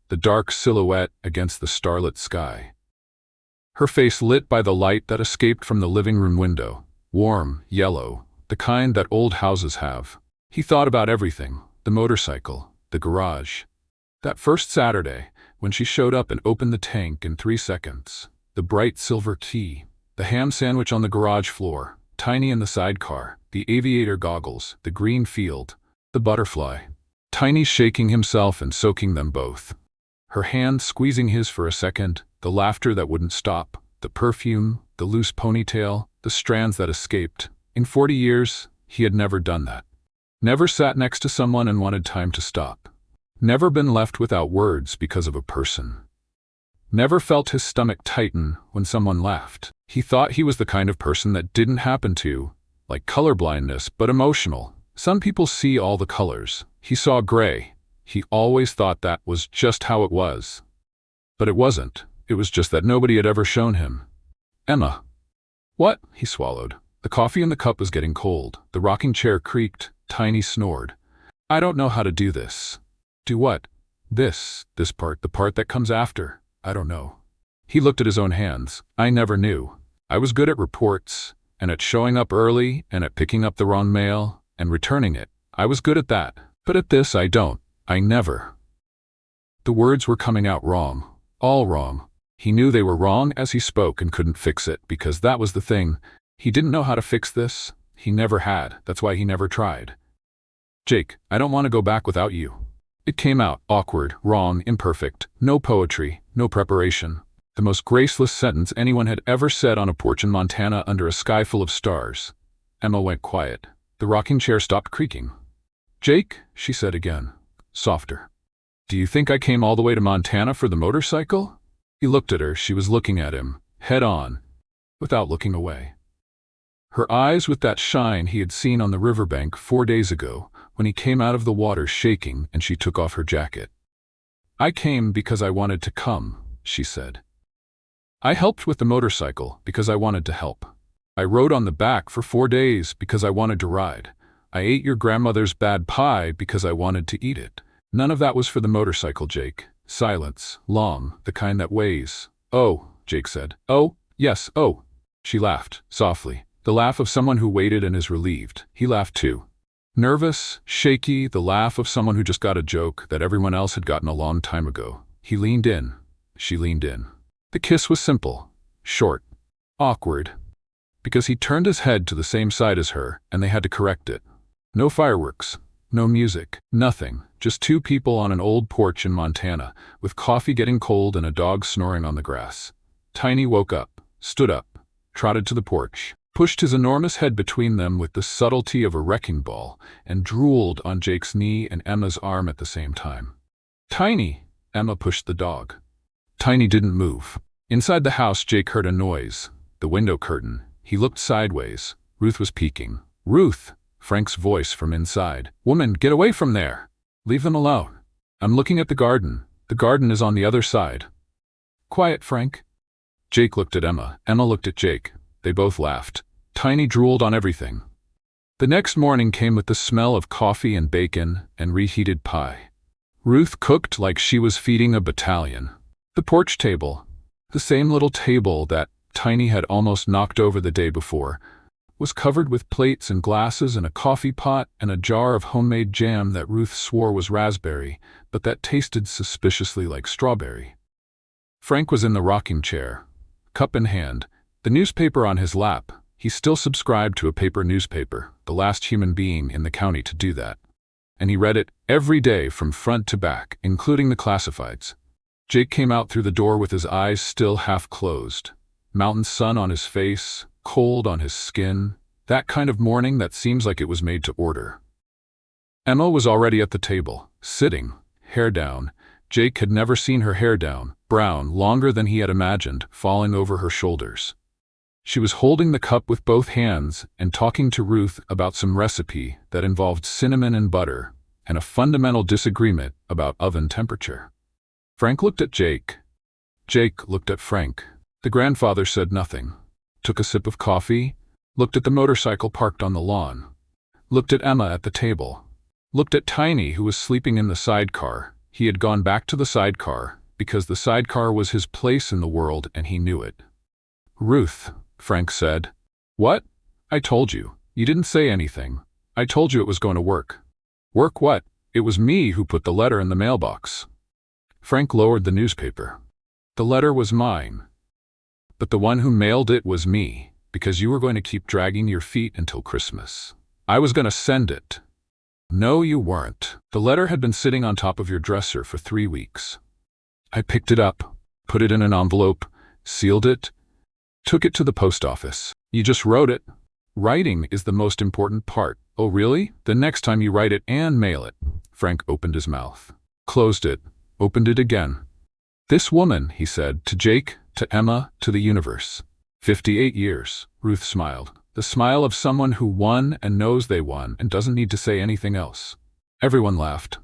the dark silhouette against the starlit sky. Her face lit by the light that escaped from the living room window, warm, yellow, the kind that old houses have. He thought about everything, the motorcycle, the garage. That first Saturday, when she showed up and opened the tank in 3 seconds, the bright silver tea, the ham sandwich on the garage floor, Tiny in the sidecar, the aviator goggles, the green field, the butterfly. Tiny shaking himself and soaking them both. Her hand squeezing his for a second, the laughter that wouldn't stop, the perfume, the loose ponytail, the strands that escaped. In 40 years, he had never done that. Never sat next to someone and wanted time to stop. Never been left without words because of a person. Never felt his stomach tighten when someone laughed. He thought he was the kind of person that didn't happen to, like colorblindness, but emotional. Some people see all the colors. He saw gray. He always thought that was just how it was. But it wasn't. It was just that nobody had ever shown him. "Emma." "What?" He swallowed. The coffee in the cup was getting cold. The rocking chair creaked. Tiny snored. "I don't know how to do this." "Do what?" This part, the part that comes after. "I don't know." He looked at his own hands. "I never knew. I was good at reports, and at showing up early, and at picking up the wrong mail, and returning it. I was good at that. But at this I don't. I never. The words were coming out wrong. All wrong. He knew they were wrong as he spoke and couldn't fix it, because that was the thing. He didn't know how to fix this. He never had. That's why he never tried. Jake, I don't want to go back without you. It came out, awkward, wrong, imperfect, no poetry, no preparation. The most graceless sentence anyone had ever said on a porch in Montana under a sky full of stars. Emma went quiet. The rocking chair stopped creaking. Jake, she said again, softer. Do you think I came all the way to Montana for the motorcycle? He looked at her. She was looking at him, head on, without looking away. Her eyes with that shine he had seen on the riverbank 4 days ago, when he came out of the water shaking and she took off her jacket. I came because I wanted to come, she said. I helped with the motorcycle because I wanted to help. I rode on the back for 4 days because I wanted to ride. I ate your grandmother's bad pie because I wanted to eat it. None of that was for the motorcycle, Jake. Silence, long, the kind that weighs. Oh, Jake said. Oh, yes, oh. She laughed, softly. The laugh of someone who waited and is relieved. He laughed too. Nervous, shaky, the laugh of someone who just got a joke that everyone else had gotten a long time ago. He leaned in. She leaned in. The kiss was simple, short, awkward, because he turned his head to the same side as her and they had to correct it. No fireworks, no music, nothing, just two people on an old porch in Montana, with coffee getting cold and a dog snoring on the grass. Tiny woke up, stood up, trotted to the porch, pushed his enormous head between them with the subtlety of a wrecking ball, and drooled on Jake's knee and Emma's arm at the same time. Tiny! Emma pushed the dog. Tiny didn't move. Inside the house, Jake heard a noise. The window curtain. He looked sideways. Ruth was peeking. Ruth! Frank's voice from inside. Woman, get away from there! Leave them alone. I'm looking at the garden. The garden is on the other side. Quiet, Frank. Jake looked at Emma. Emma looked at Jake. They both laughed. Tiny drooled on everything. The next morning came with the smell of coffee and bacon and reheated pie. Ruth cooked like she was feeding a battalion. The porch table, the same little table that Tiny had almost knocked over the day before, was covered with plates and glasses and a coffee pot and a jar of homemade jam that Ruth swore was raspberry, but that tasted suspiciously like strawberry. Frank was in the rocking chair, cup in hand, the newspaper on his lap. He still subscribed to a paper newspaper, the last human being in the county to do that. And he read it every day from front to back, including the classifieds. Jake came out through the door with his eyes still half closed. Mountain sun on his face, cold on his skin, that kind of morning that seems like it was made to order. Emma was already at the table, sitting, hair down. Jake had never seen her hair down, brown, longer than he had imagined, falling over her shoulders. She was holding the cup with both hands and talking to Ruth about some recipe that involved cinnamon and butter, and a fundamental disagreement about oven temperature. Frank looked at Jake. Jake looked at Frank. The grandfather said nothing, took a sip of coffee, looked at the motorcycle parked on the lawn, looked at Emma at the table, looked at Tiny who was sleeping in the sidecar. He had gone back to the sidecar because the sidecar was his place in the world and he knew it. Ruth, Frank said. What? I told you. You didn't say anything. I told you it was going to work. Work what? It was me who put the letter in the mailbox. Frank lowered the newspaper. The letter was mine. But the one who mailed it was me, because you were going to keep dragging your feet until Christmas. I was going to send it. No, you weren't. The letter had been sitting on top of your dresser for 3 weeks. I picked it up, put it in an envelope, sealed it, took it to the post office. You just wrote it. Writing is the most important part. Oh, really? The next time you write it and mail it. Frank opened his mouth, closed it, opened it again. This woman, he said, to Jake, to Emma, to the universe. 58 years, Ruth smiled. The smile of someone who won and knows they won and doesn't need to say anything else. Everyone laughed.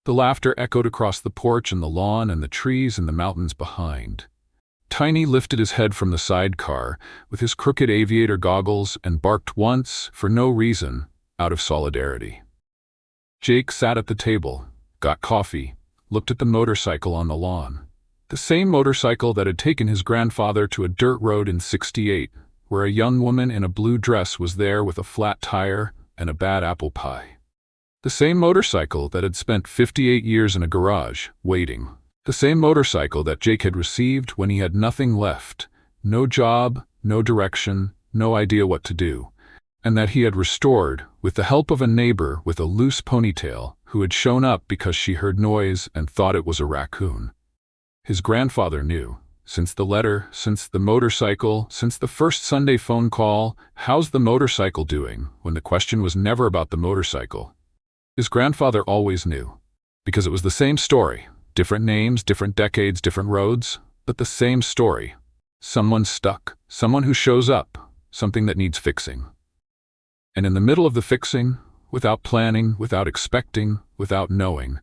The laughter echoed across the porch and the lawn and the trees and the mountains behind. Tiny lifted his head from the sidecar with his crooked aviator goggles and barked once, for no reason, out of solidarity. Jake sat at the table, got coffee, looked at the motorcycle on the lawn. The same motorcycle that had taken his grandfather to a dirt road in '68, where a young woman in a blue dress was there with a flat tire and a bad apple pie. The same motorcycle that had spent 58 years in a garage, waiting. The same motorcycle that Jake had received when he had nothing left. No job, no direction, no idea what to do. And that he had restored, with the help of a neighbor with a loose ponytail, who had shown up because she heard noise and thought it was a raccoon. His grandfather knew. Since the letter, since the motorcycle, since the first Sunday phone call, how's the motorcycle doing, when the question was never about the motorcycle. His grandfather always knew. Because it was the same story. Different names, different decades, different roads, but the same story. Someone stuck, someone who shows up, something that needs fixing. And in the middle of the fixing, without planning, without expecting, without knowing,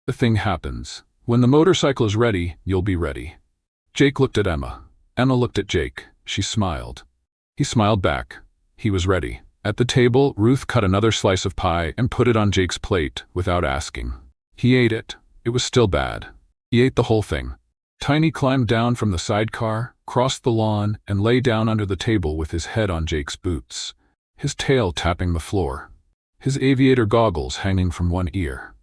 the thing happens. When the motorcycle is ready, you'll be ready. Jake looked at Emma. Emma looked at Jake. She smiled. He smiled back. He was ready. At the table, Ruth cut another slice of pie and put it on Jake's plate without asking. He ate it. It was still bad. He ate the whole thing. Tiny climbed down from the sidecar, crossed the lawn, and lay down under the table with his head on Jake's boots, his tail tapping the floor, his aviator goggles hanging from one ear.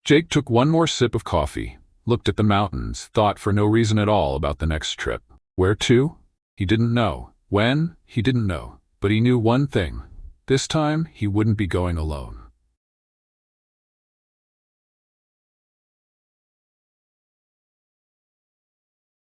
Jake took one more sip of coffee, looked at the mountains, thought for no reason at all about the next trip. Where to? He didn't know. When? He didn't know. But he knew one thing. This time, he wouldn't be going alone.